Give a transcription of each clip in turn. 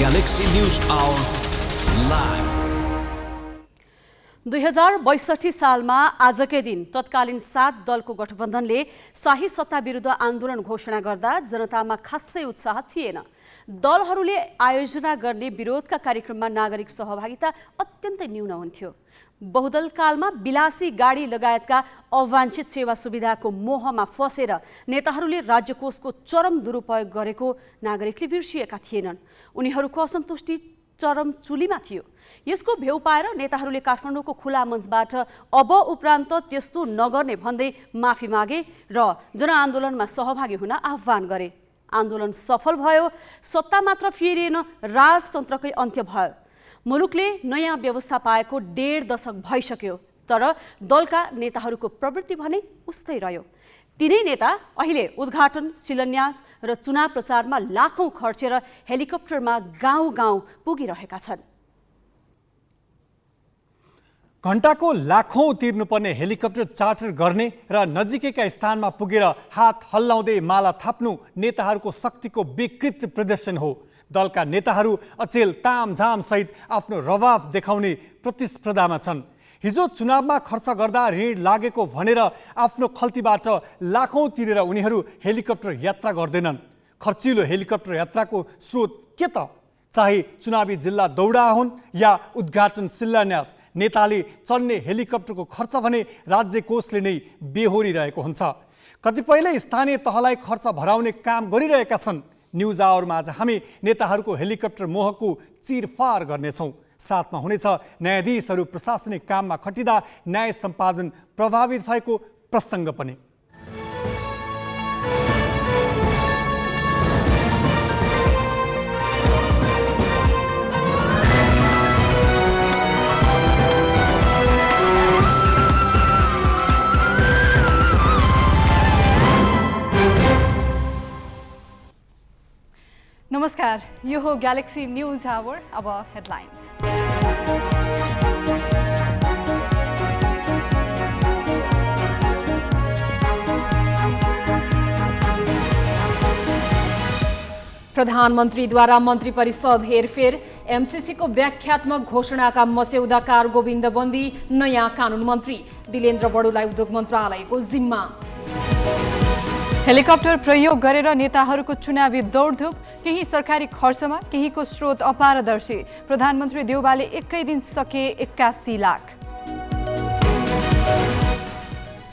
Galaxy News Hour live. 2062 सालमा आजकै दिन तत्कालीन 7 दलको गठबन्धनले शाही सत्ता विरुद्ध आन्दोलन घोषणा गर्दा जनतामा खासै उत्साह थिएन। दलहरूले आयोजना गर्ने विरोधका कार्यक्रममा नागरिक सहभागिता अत्यन्तै न्यून हुन्थ्यो। बहुदल कालमा विलासी गाडी लगायतका अवांछित सेवा सुविधाको मोहमा फसेर नेताहरूले राज्यकोषको चरम दुरुपयोग गरेको नागरिकले बिर्सिएका थिएनन्। उनीहरूको असन्तुष्टि चरम चुलीमा थियो। यसको भेउ पाएर नेताहरूले काठमाडौँको खुला मञ्चबाट अब उपरान्त त्यस्तो नगर्ने भन्दै माफी मागे र जनआन्दोलनमा सहभागी हुन आह्वान गरे। आन्दोलन सफल भयो। सत्ता मात्र फेरिएन, राजतन्त्रकै अन्त्य भयो। मुलुकले नयाँ व्यवस्था पाएको 1.5 दशक भइसक्यो, तर दलका नेताहरूको प्रवृत्ति भने उस्तै रह्यो। तिनै नेता अहिले उद्घाटन, शिलान्यास र चुनाव प्रचारमा लाखौं खर्चेर हेलिकप्टरमा गाउँ-गाउँ पुगिरहेका छन्। घण्टाको लाखौं तिर्नुपर्ने हेलिकप्टर चार्टर गर्ने र नजिकैका स्थानमा पुगेर हात हल्लाउँदै माला थाप्नु नेताहरूको शक्तिको विकृत प्रदर्शन हो। दलका नेताहरू अचेल तामझाम सहित आफ्नो रवाब देखाउने प्रतिस्पर्धामा छन्। हिजो चुनावमा खर्च गर्दा ऋण लागेको भनेर आफ्नो खल्तीबाट लाखौं तिरेर उनीहरू हेलिकप्टर यात्रा गर्दैनन्। खर्चिलो हेलिकप्टर यात्राको स्रोत के त? चाहे चुनावी जिल्ला दौडा हुन् या उद्घाटन शिलान्यास, नेताले चल्ने हेलिकप्टरको खर्च भने राज्य कोषले नै बेहोरिरहेको हुन्छ। कतिपयले स्थानीय तहलाई खर्च भराउने काम गरिरहेका छन्। न्युज आवरमा आज हामी नेताहरूको हेलिकप्टर मोहको चिरफार गर्नेछौँ। साथमा हुनेछ न्यायाधीशहरू प्रशासनिक काममा खटिँदा न्याय सम्पादन प्रभावित भएको प्रसङ्ग पनि। नमस्कार, यो हो ग्यालेक्सी न्यूज आवर। अब हेडलाइन्स। प्रधानमन्त्रीद्वारा मन्त्री परिषद हेरफेर, एमसीसीको व्याख्यात्मक घोषणाका मस्यौदाकार गोविन्द बन्दी नयाँ कानुन मन्त्री, दिलेन्द्र बडुलाई उद्योग मन्त्रालयको जिम्मा। हेलिकप्टर प्रयोग गरेर नेताहरूको चुनावी दौडधुप, केही सरकारी खर्चमा, केहीको स्रोत अपारदर्शी। प्रधानमन्त्री देउबाले एकै दिन सके 81 लाख।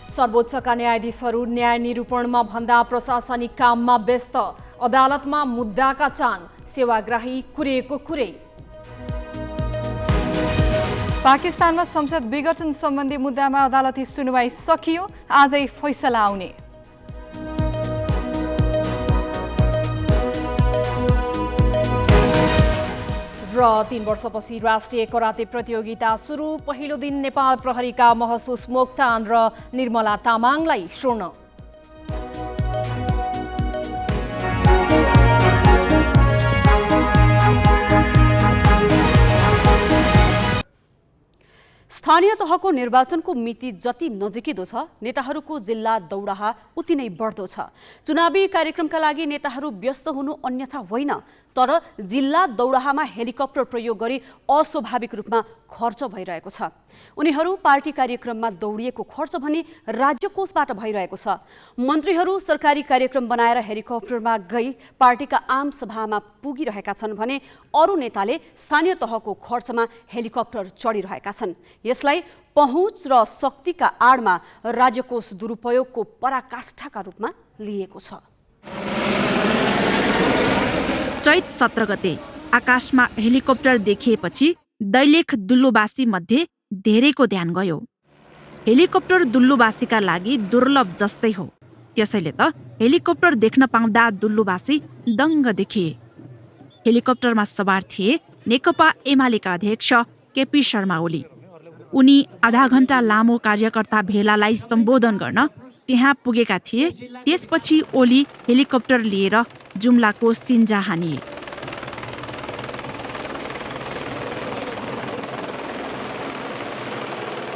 सर्वोच्चका न्यायाधीशहरू न्याय निरूपणमा भन्दा प्रशासनिक काममा व्यस्त। अदालतमा मुद्दाका चाङ, सेवाग्राही कुरेको कुरै। पाकिस्तानमा संसद विघटन सम्बन्धी मुद्दामा अदालती सुनवाई सकियो, आजै फैसला आउने। र 3 वर्षपछि राष्ट्रिय कराते प्रतियोगिता सुरु। पहिलो दिन नेपाल प्रहरीका महसुस मोक्तान र निर्मला तामाङलाई स्वर्ण। स्थानीय तहको निर्वाचनको मिति जति नजिकिँदो छ, नेताहरूको जिल्ला दौडाहा उति नै बढ्दो छ। चुनावी कार्यक्रमका लागि नेताहरू व्यस्त हुनु अन्यथा होइन, तर जिल्ला दौडाहामा हेलिकप्टर प्रयोग गरी अस्वाभाविक रूपमा खर्च भइरहेको छ। उनीहरू पार्टी कार्यक्रममा दौडिएको खर्च भने राज्य कोषबाट भइरहेको छ। मन्त्रीहरू सरकारी कार्यक्रम बनाएर हेलिकप्टरमा गई पार्टीका आम सभामा पुगिरहेका छन् भने अरू नेताले स्थानीय तहको खर्चमा हेलिकप्टर चढिरहेका छन्। यसलाई पहुँच र शक्तिका आडमा राज्य कोष दुरुपयोगको पराकाष्ठाका रूपमा लिएको छ। चैत 17 गते आकाशमा हेलिकप्टर देखिएपछि दैलेख दुल्लुबासी मध्ये धेरैको ध्यान गयो। हेलिकप्टर दुल्लुबासीका लागि दुर्लभ जस्तै हो। त्यसैले त हेलिकप्टर देख्न पाउँदा दुल्लुबासी दङ्ग देखिए। हेलिकप्टरमा सवार थिए नेकपा एमालेका अध्यक्ष केपी शर्मा ओली। उनी आधा घण्टा लामो कार्यकर्ता भेलालाई सम्बोधन गर्न त्यहाँ पुगेका थिए। त्यसपछि ओली हेलिकप्टर लिएर जुम्लाको सिन्जा हानिए।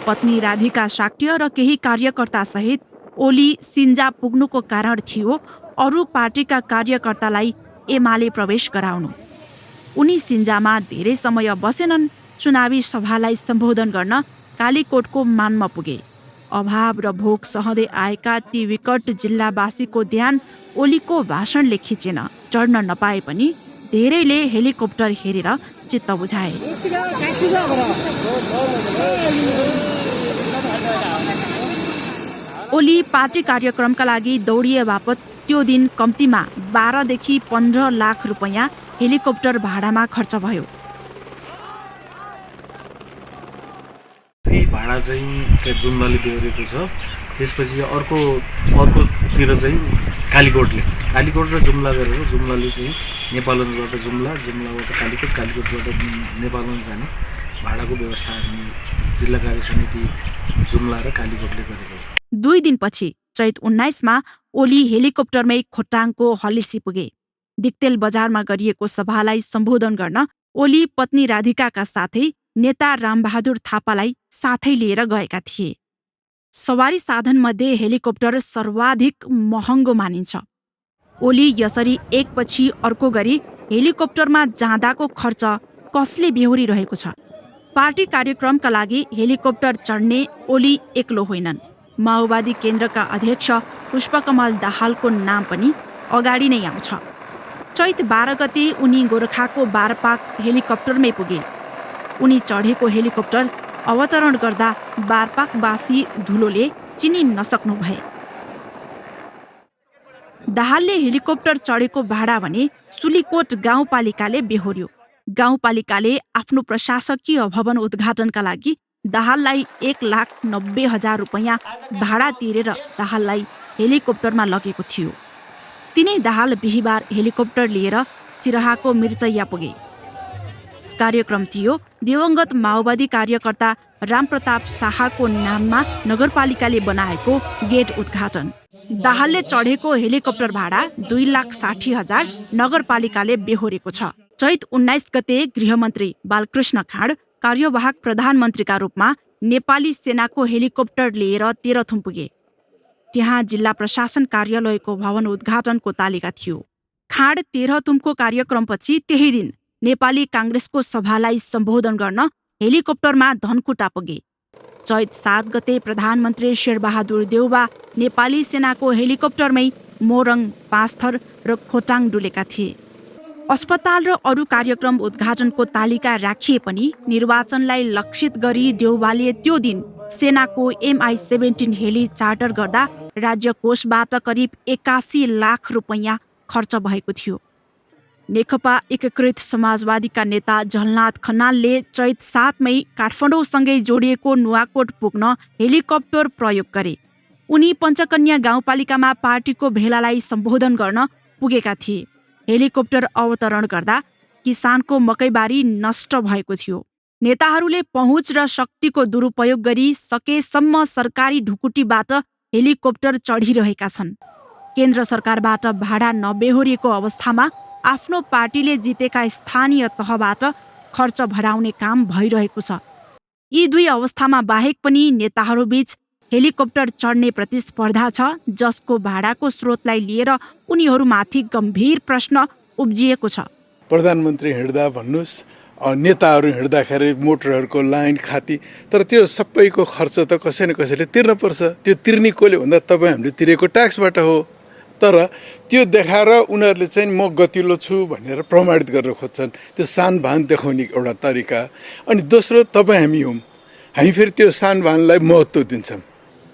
पत्नी राधिका शाक्य र केही कार्यकर्ता सहित ओली सिन्जा पुग्नुको कारण थियो अरू पार्टीका कार्यकर्तालाई एमाले प्रवेश गराउनु। उनी सिन्जामा धेरै समय बसेनन्। चुनावी सभालाई सम्बोधन गर्न कालीकोटको मानमा पुगे। अभाव र भोक सहँदै आएका ती विकट जिल्लावासीको ध्यान ओलीको भाषणले खिचेन। चढ्न नपाए पनि धेरैले हेलिकप्टर हेरेर चित्त बुझाए। ओली पार्टी कार्यक्रमका लागि दौडिए बापत त्यो दिन कम्तीमा 12 देखि 15 लाख रुपैयाँ हेलिकप्टर भाडामा खर्च भयो। भाडा चाहिँ जुम्लाले बेहोरेको छ। त्यसपछि अर्कोतिर चाहिँ कालीकोट र जुम्ला गरेर जुम्लाले चाहिँ नेपालगञ्जबाट जुम्लाबाट कालीकोट, कालीकोटबाट नेपालगञ्ज जाने भाडाको व्यवस्था हामी जिल्ला कार्य समिति जुम्ला र कालीकोटले गरेको। 2 दिनपछि चैत 19 मा ओली हेलिकप्टरमै खोटाङको हलेसी पुगे। दिक्तेल बजारमा गरिएको सभालाई सम्बोधन गर्न ओली पत्नी राधिकाका साथै नेता रामबहादुर थापालाई साथै लिएर गएका थिए। सवारी साधनमध्ये हेलिकप्टर सर्वाधिक महँगो मानिन्छ। ओली यसरी एकपछि अर्को गरी हेलिकप्टरमा जाँदाको खर्च कसले बेहोरिरहेको छ? पार्टी कार्यक्रमका लागि हेलिकप्टर चढ्ने ओली एक्लो होइनन्। माओवादी केन्द्रका अध्यक्ष पुष्पकमल दाहालको नाम पनि अगाडि नै आउँछ। चैत 12 गते उनी गोरखाको बारपाक हेलिकप्टरमै पुगे। उनी चढेको हेलिकप्टर अवतरण गर्दा बारपाकवासी धुलोले चिनि नसक्नु भए। दाहालले हेलिकप्टर चढेको भाडा भने सुलीकोट गाउँपालिकाले बेहोर्यो। गाउँपालिकाले आफ्नो प्रशासकीय भवन उद्घाटनका लागि दाहाललाई 1,90,000 रुपैयाँ भाडा तिरेर दाहाललाई हेलिकप्टरमा लगेको थियो। तिनै दाहाल बिहिबार हेलिकप्टर लिएर सिराहाको मिर्चैया पुगे। कार्यक्रम थियो दिवंगत माओवादी कार्यकर्ता रामप्रताप शाहको नाममा नगरपालिकाले बनाएको गेट उद्घाटन। दाहालले चढेको हेलिकप्टर भाडा 2,60,000 नगरपालिकाले बेहोरेको छ। चैत 19 गते गृहमन्त्री बालकृष्ण खाँड कार्यवाहक प्रधानमन्त्रीका रूपमा नेपाली सेनाको हेलिकप्टर लिएर तेह्रथुम पुगे। त्यहाँ जिल्ला प्रशासन कार्यालयको भवन उद्घाटनको तालिका थियो। खाँड तेह्रथुमको कार्यक्रमपछि त्यही दिन नेपाली काङ्ग्रेसको सभालाई सम्बोधन गर्न हेलिकप्टरमा धनकुटा पुगे। चैत 7 गते प्रधानमन्त्री शेरबहादुर देउबा नेपाली सेनाको हेलिकप्टरमै मोरङ, पाँचथर र खोटाङ डुलेका थिए। अस्पताल र अरू कार्यक्रम उद्घाटनको तालिका राखिए पनि निर्वाचनलाई लक्षित गरी देउबाले त्यो दिन सेनाको MI-17 हेली चार्टर गर्दा राज्य कोषबाट करिब 81 लाख रुपैयाँ खर्च भएको थियो। नेकपा एकीकृत समाजवादीका नेता झलनाथ खनालले चैत 7 मै काठमाडौँसँगै जोडिएको नुवाकोट पुग्न हेलिकप्टर प्रयोग गरे। उनी पञ्चकन्या गाउँपालिकामा पार्टीको भेलालाई सम्बोधन गर्न पुगेका थिए। हेलिकप्टर अवतरण गर्दा किसानको मकैबारी नष्ट भएको थियो। नेताहरूले पहुँच र शक्तिको दुरुपयोग गरी सकेसम्म सरकारी ढुकुटीबाट हेलिकप्टर चढिरहेका छन्। केन्द्र सरकारबाट भाडा नबेहोरिएको अवस्थामा आफ्नो पार्टीले जितेका स्थानीय तहबाट खर्च भराउने काम भइरहेको छ। यी दुई अवस्थामा बाहेक पनि नेताहरूबीच हेलिकप्टर चढ्ने प्रतिस्पर्धा छ, जसको भाडाको स्रोतलाई लिएर उनीहरूमाथि गम्भीर प्रश्न उब्जिएको छ। प्रधानमन्त्री हिँड्दा भन्नुस्, नेताहरू हिँड्दाखेरि मोटरहरूको लाइन खाती, तर त्यो सबैको खर्च त कसै न कसैले तिर्न पर्छ। त्यो तिर्ने कसले भन्दा तपाईँ हामीले तिरेको ट्याक्सबाट हो। तर त्यो देखाएर उनीहरूले चाहिँ म गतिलो छु भनेर प्रमाणित गर्न खोज्छन्। त्यो सान भान देखाउने एउटा तरिका। अनि दोस्रो, तपाईँ हामी हौँ, हामी फेरि त्यो सान भानलाई महत्त्व दिन्छौँ।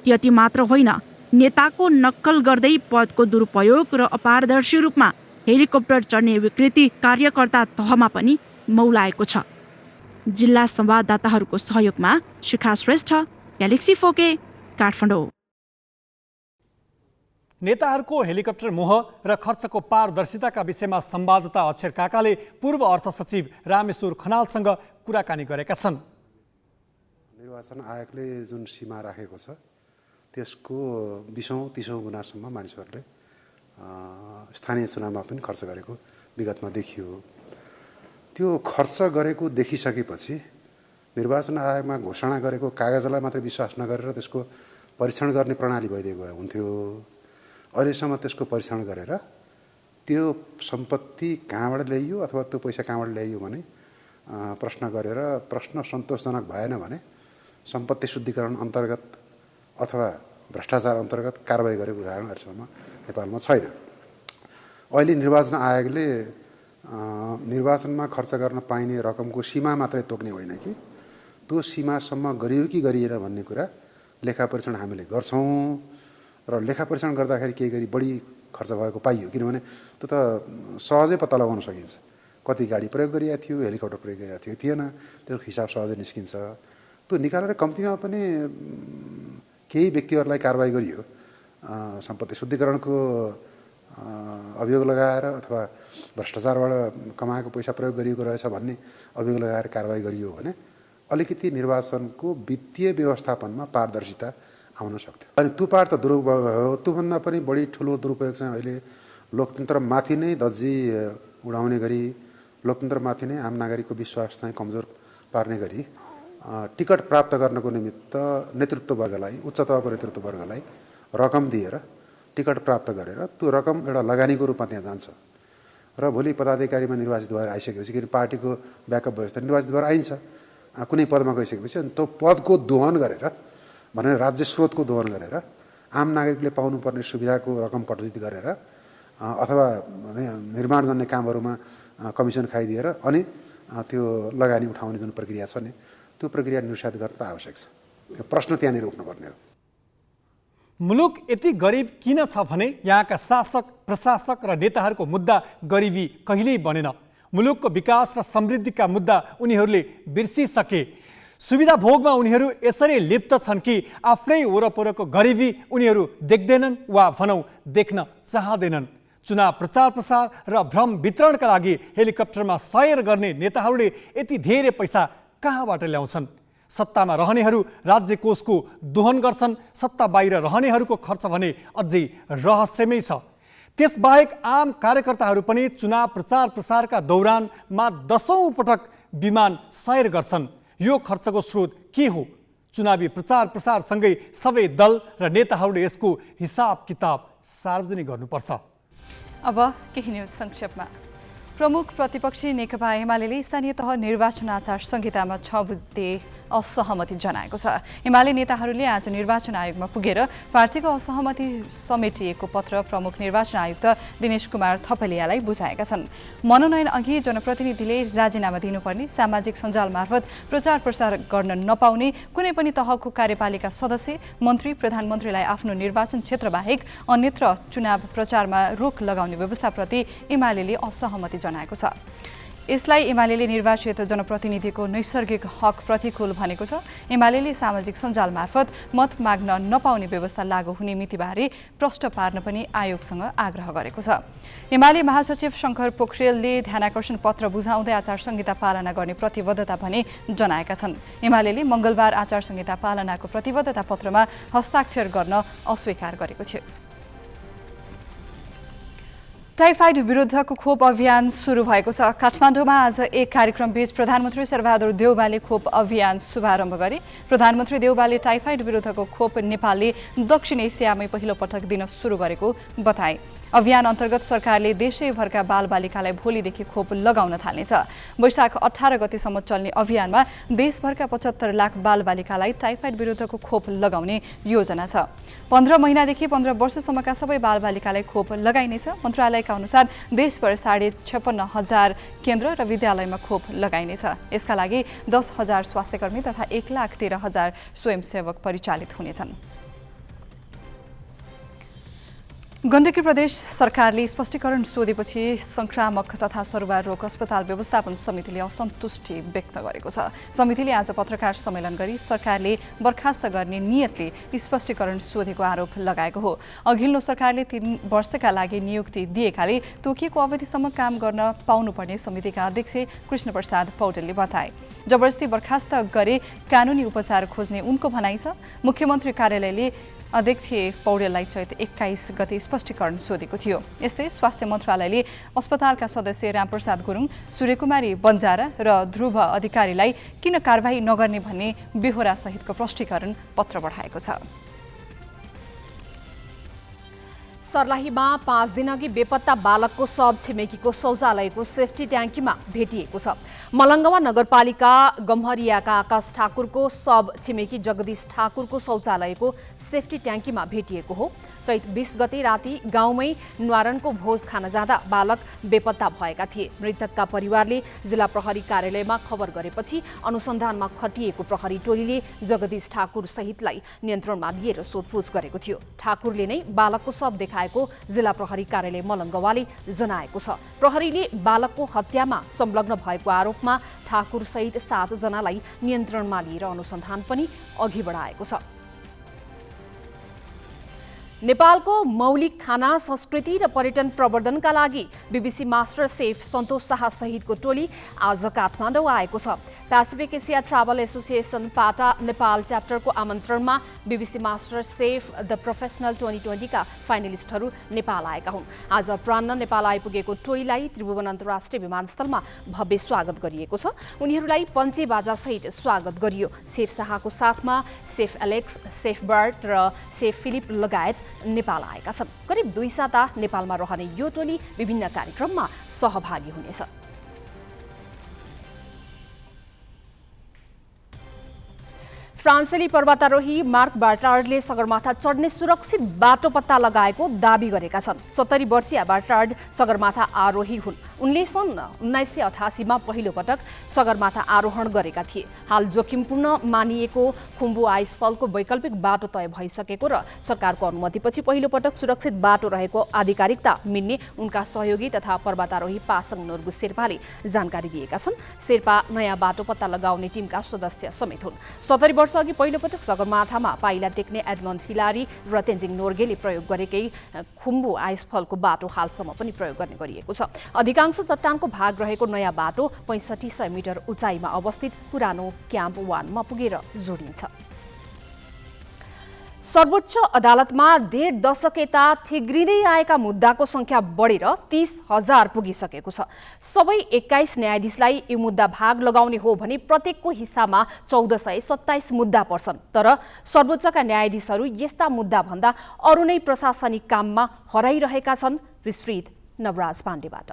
त्यति मात्र होइन, नेताको नक्कल गर्दै पदको दुरुपयोग र अपारदर्शी रूपमा हेलिकप्टर चढ्ने विकृति कार्यकर्ता तहमा पनि मौलाएको छ। जिल्ला संवाददाताहरूको सहयोगमा शिखा श्रेष्ठ, ग्यालेक्सी 4K, काठमाडौँ। नेताहरूको हेलिकप्टर मोह र खर्चको पारदर्शिताका विषयमा संवाददाता अक्षर काकाले पूर्व अर्थ सचिव रामेश्वर खनालसँग कुराकानी गरेका छन्। निर्वाचन आयोगले जुन सीमा राखेको छ त्यसको 20औं-30औं गुणासम्म मानिसहरूले स्थानीय चुनावमा पनि खर्च गरेको विगतमा देखियो। त्यो खर्च गरेको देखिसकेपछि निर्वाचन आयोगमा घोषणा गरेको कागजलाई मात्रै विश्वास नगरेर त्यसको परीक्षण गर्ने प्रणाली भइदिएको हुन्थ्यो। अहिलेसम्म त्यसको परीक्षण गरेर त्यो सम्पत्ति कहाँबाट ल्याइयो अथवा त्यो पैसा कहाँबाट ल्याइयो भने प्रश्न गरेर प्रश्न सन्तोषजनक भएन भने सम्पत्ति शुद्धिकरण अन्तर्गत अथवा भ्रष्टाचार अन्तर्गत कारबाही गरेको उदाहरण अहिलेसम्म नेपालमा छैन। अहिले निर्वाचन आयोगले निर्वाचनमा खर्च गर्न पाइने रकमको सीमा मात्रै तोक्ने होइन कि त्यो सीमासम्म गरियो कि गरिएन भन्ने कुरा लेखा परीक्षण हामीले गर्छौँ र लेखा परीक्षण गर्दाखेरि केही गरी बढी खर्च भएको पाइयो, किनभने त्यो त सहजै पत्ता लगाउन सकिन्छ। कति गाडी प्रयोग गरिएको थियो, हेलिकप्टर प्रयोग गरिएको थियो, थिएन, त्यो हिसाब सहजै निस्किन्छ। त्यो निकालेर कम्तीमा पनि केही व्यक्तिहरूलाई कारबाही गरियो, सम्पत्ति शुद्धिकरणको अभियोग लगाएर अथवा भ्रष्टाचारबाट कमाएको पैसा प्रयोग गरिएको रहेछ भन्ने अभियोग लगाएर कारबाही गरियो भने अलिकति निर्वाचनको वित्तीय व्यवस्थापनमा पारदर्शिता आउन सक्थ्यो। अनि त्यो पार त दुरुपयोग हो। त्योभन्दा पनि बढी ठुलो दुरुपयोग चाहिँ अहिले लोकतन्त्रमाथि नै धज्जी उडाउने गरी, लोकतन्त्रमाथि नै आम नागरिकको विश्वास चाहिँ कमजोर पार्ने गरी टिकट प्राप्त गर्नको निमित्त नेतृत्ववर्गलाई, उच्च तहको नेतृत्ववर्गलाई रकम दिएर टिकट प्राप्त गरेर त्यो रकम एउटा लगानीको रूपमा त्यहाँ जान्छ र भोलि पदाधिकारीमा निर्वाचित भएर आइसकेपछि, किन पार्टीको ब्याकअप व्यवस्था निर्वाचित भएर आइन्छ, कुनै पदमा गइसकेपछि अनि त्यो पदको दोहन गरेर भनेर राज्य स्रोतको दोहन गरेर आम नागरिकले पाउनुपर्ने सुविधाको रकम कटौती गरेर अथवा निर्माणजन्य कामहरूमा कमिसन खाइदिएर अनि त्यो लगानी उठाउने जुन प्रक्रिया छ नि, त्यो प्रक्रिया निरुत्साहित गर्न त आवश्यक छ। प्रश्न त्यहाँनिर उठ्नुपर्ने हो। मुलुक यति गरिब किन छ भने यहाँका शासक, प्रशासक र नेताहरूको मुद्दा गरिबी कहिल्यै बनेन। मुलुकको विकास र समृद्धिका मुद्दा उनीहरूले बिर्सिसके। सुविधा भोगमा उनीहरू यसरी लिप्त छन् कि आफ्नै वरपरको गरिबी उनीहरू देख्दैनन् वा भनौँ देख्न चाहँदैनन्। चुनाव प्रचार प्रसार र भ्रम वितरणका लागि हेलिकप्टरमा सयर गर्ने नेताहरूले यति धेरै पैसा कहाँबाट ल्याउँछन्? सत्तामा रहनेहरू राज्य कोषको दोहन गर्छन्, सत्ता बाहिर रहनेहरूको खर्च भने अझै रहस्यमै छ। त्यसबाहेक आम कार्यकर्ताहरू पनि चुनाव प्रचार प्रसारका दौरानमा 10औं पटक विमान सयर गर्छन्। यो खर्चको स्रोत के हो? चुनावी प्रचार प्रसारसँगै सबै दल र नेताहरूले यसको हिसाब किताब सार्वजनिक गर्नुपर्छ। अब केही न्युज संक्षेपमा। प्रमुख प्रतिपक्षी नेकपा एमाले स्थानीय तह निर्वाचन आचार संहितामा 6 बुँदे असहमति जनाएको छ। एमाले नेताहरूले आज निर्वाचन आयोगमा पुगेर पार्टीको असहमति समेटिएको पत्र प्रमुख निर्वाचन आयुक्त दिनेश कुमार थपलियालाई बुझाएका छन्। मनोनयन अघि जनप्रतिनिधिले राजीनामा दिनुपर्ने, सामाजिक सञ्जाल मार्फत प्रचार प्रसार गर्न नपाउने, कुनै पनि तहको कार्यपालिका सदस्य, मन्त्री, प्रधानमन्त्रीलाई आफ्नो निर्वाचन क्षेत्र बाहेक अन्यत्र चुनाव प्रचारमा रोक लगाउने व्यवस्थाप्रति एमाले असहमति जनाएको छ। यसलाई एमाले निर्वाचित जनप्रतिनिधिको नैसर्गिक हक प्रतिकूल भनेको छ। एमाले सामाजिक सञ्जाल मार्फत मत माग्न नपाउने व्यवस्था लागू हुने मितिबारे प्रश्न पार्न पनि आयोगसँग आग्रह गरेको छ। एमाले महासचिव शङ्कर पोखरेलले ध्यानाकर्षण पत्र बुझाउँदै आचार संहिता पालना गर्ने प्रतिबद्धता भने जनाएका छन्। एमाले मंगलबार आचार संहिता पालनाको प्रतिबद्धता पत्रमा हस्ताक्षर गर्न अस्वीकार गरेको थियो। टाइफाइड विरुद्धको खोप अभियान सुरु भएको छ। काठमाडौँमा आज एक कार्यक्रमबीच प्रधानमन्त्री शेरबहादुर देउवाले खोप अभियान शुभारम्भ गरे। प्रधानमन्त्री देउवाले टाइफाइड विरुद्धको खोप नेपालले दक्षिण एसियामै पहिलो पटक दिन सुरु गरेको बताए। अभियान अन्तर्गत सरकारले देशैभरका बालबालिकालाई भोलिदेखि खोप लगाउन थाल्नेछ। वैशाख 18 गतेसम्म चल्ने अभियानमा देशभरका 75 लाख बालबालिकालाई टाइफाइड विरुद्धको खोप लगाउने योजना छ। 15 महिनादेखि 15 वर्षसम्मका सबै बालबालिकालाई खोप लगाइनेछ। मन्त्रालयका अनुसार देशभर 56,500 केन्द्र र विद्यालयमा खोप लगाइनेछ। यसका लागि 10,000 स्वास्थ्यकर्मी तथा 1,13,000 स्वयंसेवक परिचालित हुनेछन्। गण्डकी प्रदेश सरकारले स्पष्टीकरण सोधेपछि संक्रामक तथा सरुवा रोग अस्पताल व्यवस्थापन समितिले असन्तुष्टि व्यक्त गरेको छ। समितिले आज पत्रकार सम्मेलन गरी सरकारले बर्खास्त गर्ने नियतले स्पष्टीकरण सोधेको आरोप लगाएको हो। अघिल्लो सरकारले 3 वर्षका लागि नियुक्ति दिएकाले तोकिएको अवधिसम्म काम गर्न पाउनुपर्ने समितिका अध्यक्ष कृष्णप्रसाद पौडेलले बताए। जबरजस्ती बर्खास्त गरे कानुनी उपचार खोज्ने उनको भनाइ छ। मुख्यमन्त्री कार्यालयले अध्यक्ष पौडेललाई चैत 21 गते स्पष्टीकरण सोधेको थियो। यस्तै स्वास्थ्य मन्त्रालयले अस्पतालका सदस्य रामप्रसाद गुरुङ, सूर्यकुमारी बन्जारा र ध्रुव अधिकारीलाई किन कारबाही नगर्ने भन्ने बेहोरा सहितको स्पष्टीकरण पत्र पठाएको छ। सर्लाहीमा 5 दिनअघि बेपत्ता बालकको शव छिमेकीको शौचालयको सेफ्टी ट्याङ्कीमा भेटिएको छ। मलङ्गवा नगरपालिका गम्हरियाका आकाश ठाकुरको शव छिमेकी जगदीश ठाकुरको शौचालयको सेफ्टी ट्याङ्कीमा भेटिएको हो। चैत 20 गते राति गाउँमै न्वारानको भोज खान जाँदा बालक बेपत्ता भएका थिए। मृतकका परिवारले जिल्ला प्रहरी कार्यालयमा खबर गरेपछि अनुसन्धानमा खटिएको प्रहरी टोलीले जगदीश ठाकुर सहितलाई नियन्त्रणमा लिएर सोधपुछ गरेको थियो। ठाकुरले नै बालकको शव देखाएको जिल्ला प्रहरी कार्यालय मलङ्गवाले जनाएको छ। प्रहरीले बालकको हत्यामा संलग्न भएको आरोपमा ठाकुर सहित 7 जनालाई नियन्त्रणमा लिएर अनुसन्धान पनि अघि बढाएको छ। नेपालको मौलिक खाना संस्कृति र पर्यटन प्रवर्धनका लागि बीबीसी मास्टर सेफ सन्तोष शाह सहितको टोली आज काठमाडौँ आएको छ। Pacific Asia travel association PATA Nepal च्याप्टरको आमन्त्रणमा BBC master chef the professional 2020 का फाइनलिस्टहरू नेपाल आएका हुन्। आज अपराह्न नेपाल आइपुगेको टोलीलाई त्रिभुवन अन्तर्राष्ट्रिय विमानस्थलमा भव्य स्वागत गरिएको छ। उनीहरूलाई पञ्चे बाजासहित स्वागत गरियो। सेफ शाहको साथमा सेफ एलेक्स, सेफ बर्ट र सेफ फिलिप लगायत नेपाल आएका छन्। करिब 2 साता नेपालमा रहने यो टोली विभिन्न कार्यक्रममा सहभागी हुनेछ। फ्रान्सेली पर्वतारोही मार्क बार्टार्डले सगरमाथा चढ्ने सुरक्षित बाटो पत्ता लगाएको दाबी गरेका छन्। 70 वर्षीय बार्टार्ड सगरमाथा आरोही हुन्। उनले सन् 1988 मा पहिलो पटक सगरमाथा आरोहण गरेका थिए। हाल जोखिमपूर्ण मानिएको खुम्बु आइसफलको वैकल्पिक बाटो तय भइसकेको र सरकारको अनुमतिपछि पहिलो पटक सुरक्षित बाटो रहेको आधिकारिकता मिल्ने उनका सहयोगी तथा पर्वतारोही पासङ नोर्बु शेर्पाले जानकारी दिएका छन्। शेर्पा नयाँ बाटो पत्ता लगाउने टिमका सदस्य समेत हुन्। 70 वर्षअघि पहिलो पटक सगरमाथामा पाइला टेक्ने एडमन्ड हिलारी र तेन्जिङ नोर्गेले प्रयोग गरेकै खुम्बु आइसफलको बाटो हालसम्म पनि प्रयोग गर्ने गरिएको छ। अधिकांश चट्टानको भाग रहेको नयाँ बाटो 6500 मिटर उचाइमा अवस्थित पुरानो क्याम्प 1 मा पुगेर जोडिन्छ। सर्वोच्च अदालतमा 1.5 दशक यता थिग्रिँदै आएका मुद्दाको संख्या बढेर 30,000 पुगिसकेको छ। सबै 21 न्यायाधीशलाई यो मुद्दा भाग लगाउने हो भने प्रत्येकको हिस्सामा 1427 मुद्दा पर्छन्। तर सर्वोच्चका न्यायाधीशहरू यस्ता मुद्दा भन्दा अरू नै प्रशासनिक काममा हराइरहेका छन्। विस्तृत नवराज पाण्डेबाट।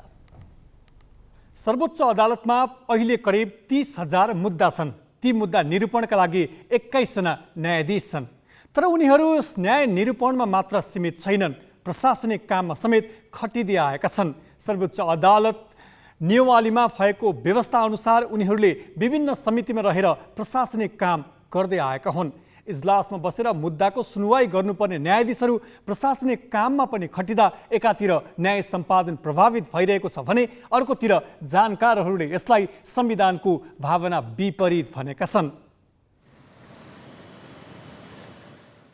सर्वोच्च अदालतमा अहिले करिब 30,000 मुद्दा छन्। ती मुद्दा निरूपणका लागि 21 जना न्यायाधीश छन्। तर उनीहरू न्याय निरूपणमा मात्र सीमित छैनन्, प्रशासनिक काममा समेत खटिँदै आएका छन्। सर्वोच्च अदालत नियमावलीमा भएको व्यवस्था अनुसार उनीहरूले विभिन्न समितिमा रहेर प्रशासनिक काम गर्दै आएका हुन्। इजलासमा बसेर मुद्दाको सुनवाई गर्नुपर्ने न्यायाधीशहरू प्रशासनिक काममा पनि खटिँदा एकातिर न्याय सम्पादन प्रभावित भइरहेको छ भने अर्कोतिर जानकारहरूले यसलाई संविधानको भावना विपरीत भनेका छन्।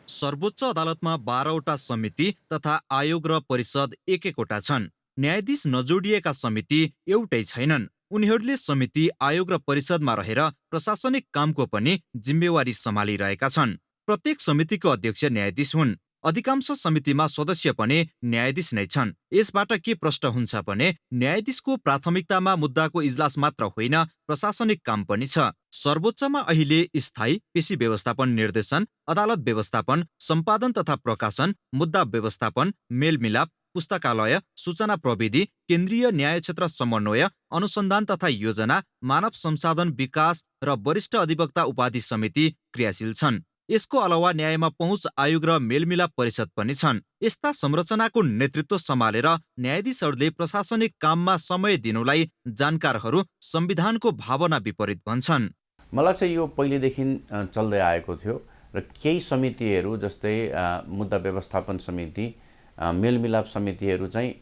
सर्वोच्च अदालतमा 12वटा समिति तथा आयोग र परिषद एक-एकवटा छन्। न्यायाधीश नजोडिएका समिति एउटै छैनन्। उनीहरूले समिति, आयोग र परिषदमा रहेर प्रशासनिक कामको पनि जिम्मेवारी सम्हालिरहेका छन्। प्रत्येक समितिको अध्यक्ष न्यायाधीश हुन्। अधिकांश समितिमा सदस्य पनि न्यायाधीश नै छन्। यसबाट के प्रश्न हुन्छ भने न्यायाधीशको प्राथमिकतामा मुद्दाको इजलास मात्र होइन, प्रशासनिक काम पनि छ। सर्वोच्चमा अहिले स्थायी पेशी व्यवस्थापन निर्देशन, अदालत व्यवस्थापन, सम्पादन तथा प्रकाशन, मुद्दा व्यवस्थापन, मेलमिलाप, पुस्तकालय, सूचना प्रविधि, केन्द्रीय न्याय क्षेत्र समन्वय, अनुसन्धान तथा योजना, मानव संसाधन विकास र वरिष्ठ अधिवक्ता उपाधि समिति क्रियाशील छन्। यसको अलावा न्यायमा पहुँच आयोग र मेलमिलाप परिषद पनि छन्। यस्ता संरचनाको नेतृत्व सम्हालेर न्यायाधीशहरूले प्रशासनिक काममा समय दिनुलाई जानकारहरू संविधानको भावना विपरीत भन्छन्। मलाई लाग्छ यो पहिलेदेखि चल्दै आएको थियो र केही समितिहरू जस्तै मुद्दा व्यवस्थापन समिति, मेलमिलाप समितिहरू चाहिँ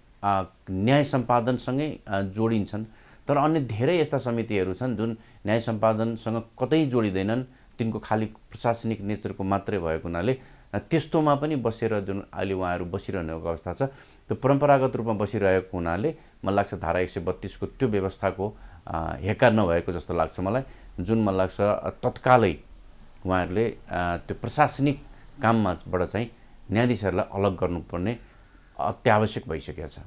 न्याय सम्पादनसँगै जोडिन्छन्। तर अन्य धेरै यस्ता समितिहरू छन् जुन न्याय सम्पादनसँग कतै जोडिँदैनन्, तिनको खाली प्रशासनिक नेचरको मात्रै भएको हुनाले त्यस्तोमा पनि बसेर जुन अहिले उहाँहरू बसिरहनेको अवस्था छ, त्यो परम्परागत रूपमा बसिरहेको हुनाले मलाई लाग्छ धारा 132 को त्यो व्यवस्थाको हेक्का नभएको जस्तो लाग्छ मलाई। जुन मलाई लाग्छ तत्कालै उहाँहरूले त्यो प्रशासनिक कामबाट चाहिँ न्यायाधीशहरूलाई अलग गर्नुपर्ने अत्यावश्यक भइसकेको छ।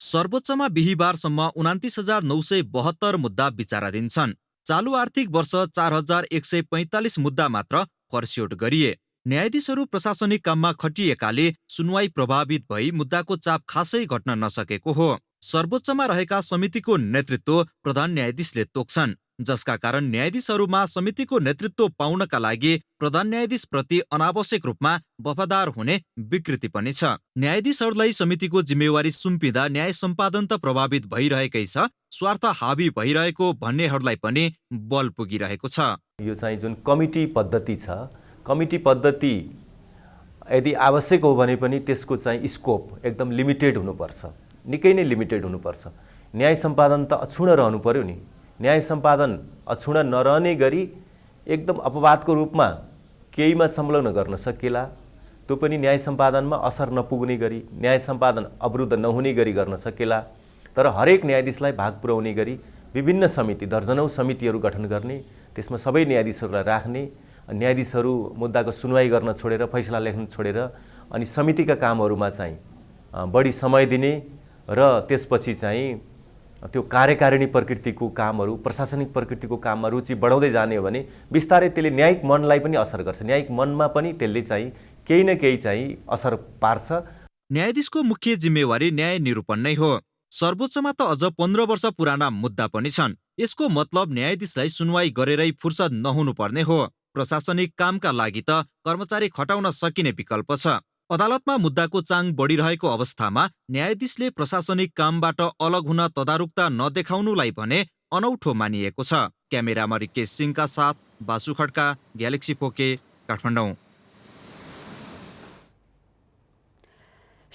सर्वोच्चमा बिहीबारसम्म 29,972 मुद्दा विचाराधीन छन्। चालु आर्थिक वर्ष 4,145 मुद्दा मात्र फर्स्यौट गरिए। न्यायाधीशहरू प्रशासनिक काममा खटिएकाले सुनवाई प्रभावित भई मुद्दाको चाप खासै घट्न नसकेको हो। सर्वोच्चमा रहेका समितिको नेतृत्व प्रधान न्यायाधीशले तोक्छन्, जसका कारण न्यायाधीशहरूमा समितिको नेतृत्व पाउनका लागि प्रधान न्यायाधीशप्रति अनावश्यक रूपमा वफादार हुने विकृति पनि छ। न्यायाधीशहरूलाई समितिको जिम्मेवारी सुम्पिँदा न्याय सम्पादन त प्रभावित भइरहेकै छ, स्वार्थ हावी भइरहेको भन्नेहरूलाई पनि बल पुगिरहेको छ। यो चाहिँ जुन कमिटी पद्धति छ, कमिटी पद्धति यदि आवश्यक हो भने पनि त्यसको चाहिँ स्कोप एकदम लिमिटेड हुनुपर्छ, निकै नै लिमिटेड हुनुपर्छ। न्याय सम्पादन त अक्षुण्ण रहनु पर्यो नि। न्याय सम्पादन अक्षुण्ण नरहने गरी एकदम अपवादको रूपमा केहीमा संलग्न गर्न सकिएला, त्यो पनि न्याय सम्पादनमा असर नपुग्ने गरी, न्याय सम्पादन अवरुद्ध नहुने गरी गर्न सकिएला। तर हरेक न्यायाधीशलाई भाग पुर्याउने गरी विभिन्न समिति, दर्जनौं समितिहरू गठन गर्ने, त्यसमा सबै न्यायाधीशहरूलाई राख्ने, न्यायाधीशहरू मुद्दाको सुनवाई गर्न छोडेर, फैसला लेख्न छोडेर अनि समितिका कामहरूमा चाहिँ बढी समय दिने र त्यसपछि चाहिँ त्यो कार्यकारिणी प्रकृतिको कामहरू, प्रशासनिक प्रकृतिको काममा रुचि बढाउँदै जाने हो भने बिस्तारै त्यसले न्यायिक मनलाई पनि असर गर्छ। न्यायिक मनमा पनि त्यसले चाहिँ केही न केही चाहिँ असर पार्छ। न्यायाधीशको मुख्य जिम्मेवारी न्याय निरूपण नै हो। सर्वोच्चमा त अझ 15 वर्ष पुराना मुद्दा पनि छन्। यसको मतलब न्यायाधीशलाई सुनवाई गरेरै फुर्सद नहुनुपर्ने हो। प्रशासनिक कामका लागि त कर्मचारी खटाउन सकिने विकल्प छ। अदालतमा मुद्दाको चाङ बढिरहेको अवस्थामा न्यायाधीशले प्रशासनिक कामबाट अलग हुन तदारुकता नदेखाउनुलाई भने अनौठो मानिएको छ। क्यामेरामा रिकेश सिंहका साथ बासु खड्का, ग्यालेक्सी पोके, काठमाडौँ।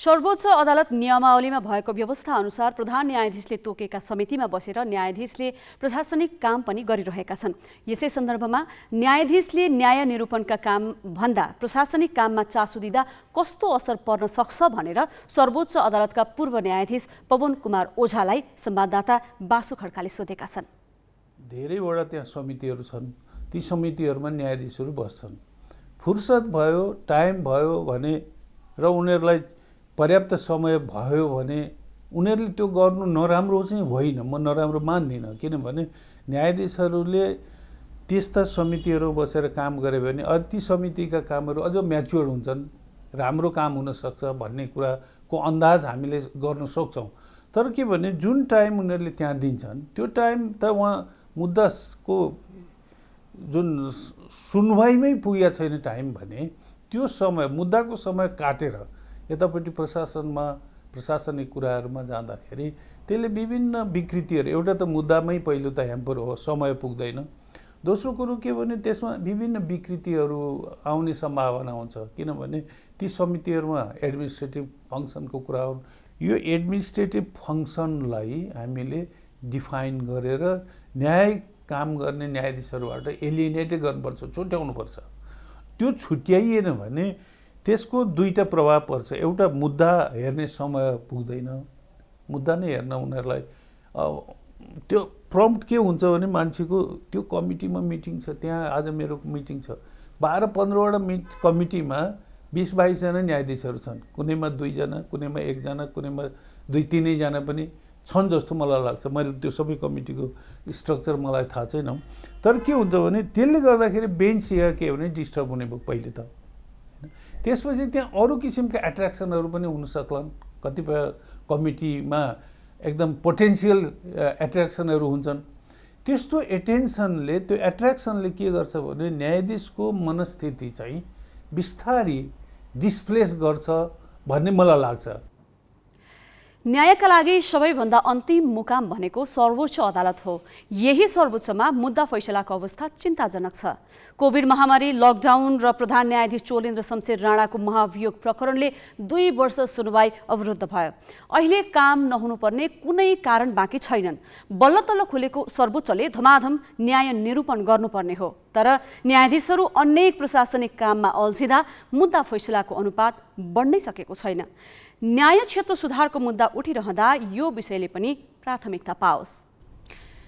सर्वोच्च अदालत नियमावलीमा भएको व्यवस्था अनुसार प्रधान न्यायाधीशले तोकेका समितिमा बसेर न्यायाधीशले प्रशासनिक काम पनि गरिरहेका छन्। यसै सन्दर्भमा न्यायाधीशले न्याय निरूपणका काम भन्दा प्रशासनिक काममा चासो दिँदा कस्तो असर पर्न सक्छ भनेर सर्वोच्च अदालतका पूर्व न्यायाधीश पवन कुमार ओझालाई संवाददाता बासु खड्काले सोधेका छन्। धेरैवटा त्यहाँ समितिहरू छन्, ती समितिहरूमा न्यायाधीशहरू बस्छन्। फुर्सद भयो, टाइम भयो भने र उनीहरूलाई पर्याप्त समय भयो भने उनीहरूले त्यो गर्नु नराम्रो चाहिँ होइन, म नराम्रो मान्दिनँ। किनभने न्यायाधीशहरूले त्यस्ता समितिहरू बसेर काम गरे भने ती समितिका कामहरू अझ म्याच्योर हुन्छन्, राम्रो काम हुनसक्छ भन्ने कुराको अन्दाज हामीले गर्न सक्छौँ। तर के भने जुन टाइम उनीहरूले त्यहाँ दिन्छन् त्यो टाइम त उहाँ मुद्दाको जुन सुनवाईमै पुगेको छैन टाइम भने त्यो समय, मुद्दाको समय काटेर यतापट्टि प्रशासनिक कुराहरूमा जाँदाखेरि त्यसले विभिन्न विकृतिहरू, एउटा त मुद्दामै पहिलो त ह्याम्पर हो, समय पुग्दैन। दोस्रो कुरो के भने त्यसमा विभिन्न विकृतिहरू आउने सम्भावना हुन्छ। किनभने ती समितिहरूमा एडमिनिस्ट्रेटिभ फङ्सनको कुरा हो। यो एडमिनिस्ट्रेटिभ फङ्सनलाई हामीले डिफाइन गरेर न्याय काम गर्ने न्यायाधीशहरूबाट एलिनेटै गर्नुपर्छ, छुट्याउनुपर्छ। त्यो छुट्याइएन भने त्यसको दुईटा प्रभाव पर्छ। एउटा, मुद्दा हेर्ने समय पुग्दैन, मुद्दा नै हेर्न उनीहरूलाई त्यो प्रम्प्ट के हुन्छ भने मान्छेको त्यो कमिटीमा मिटिङ छ, त्यहाँ आज मेरो मिटिङ छ, 12-15वटा कमिटीमा 20-22 जना न्यायाधीशहरू छन्। कुनैमा 2 जना, कुनैमा 1 जना, कुनैमा 2-3 जना पनि छन् जस्तो मलाई लाग्छ। मैले त्यो सबै कमिटीको स्ट्रक्चर मलाई थाहा छैन। तर के हुन्छ भने त्यसले गर्दाखेरि बेन्च या के भने डिस्टर्ब हुने भयो पहिले त। त्यसपछि त्यहाँ अरू किसिमका एट्र्याक्सनहरू पनि हुन सक्लान्। कतिपय कमिटीमा एकदम पोटेन्सियल एट्र्याक्सनहरू हुन्छन्। त्यस्तो एटेन्सनले, त्यो एट्र्याक्सनले के गर्छ भने न्यायाधीशको मनस्थिति चाहिँ बिस्तारै डिस्प्लेस गर्छ भन्ने मलाई लाग्छ। न्यायका लागि सबैभन्दा अन्तिम मुकाम भनेको सर्वोच्च अदालत हो। यही सर्वोच्चमा मुद्दा फैसलाको अवस्था चिन्ताजनक छ। कोभिड महामारी, लकडाउन र प्रधान न्यायाधीश चोलेन्द्र शमशेर राणाको महाभियोग प्रकरणले 2 वर्ष सुनवाई अवरुद्ध भयो। अहिले काम नहुनुपर्ने कुनै कारण बाँकी छैनन्। बल्ल तल्ल खुलेको सर्वोच्चले धमाधम न्याय निरूपण गर्नुपर्ने हो। तर न्यायाधीशहरू अनेक प्रशासनिक काममा अल्झिँदा मुद्दा फैसलाको अनुपात बढ्नै सकेको छैन। न्याय क्षेत्र सुधारको मुद्दा उठिरहँदा यो विषयले पनि प्राथमिकता पाओस्।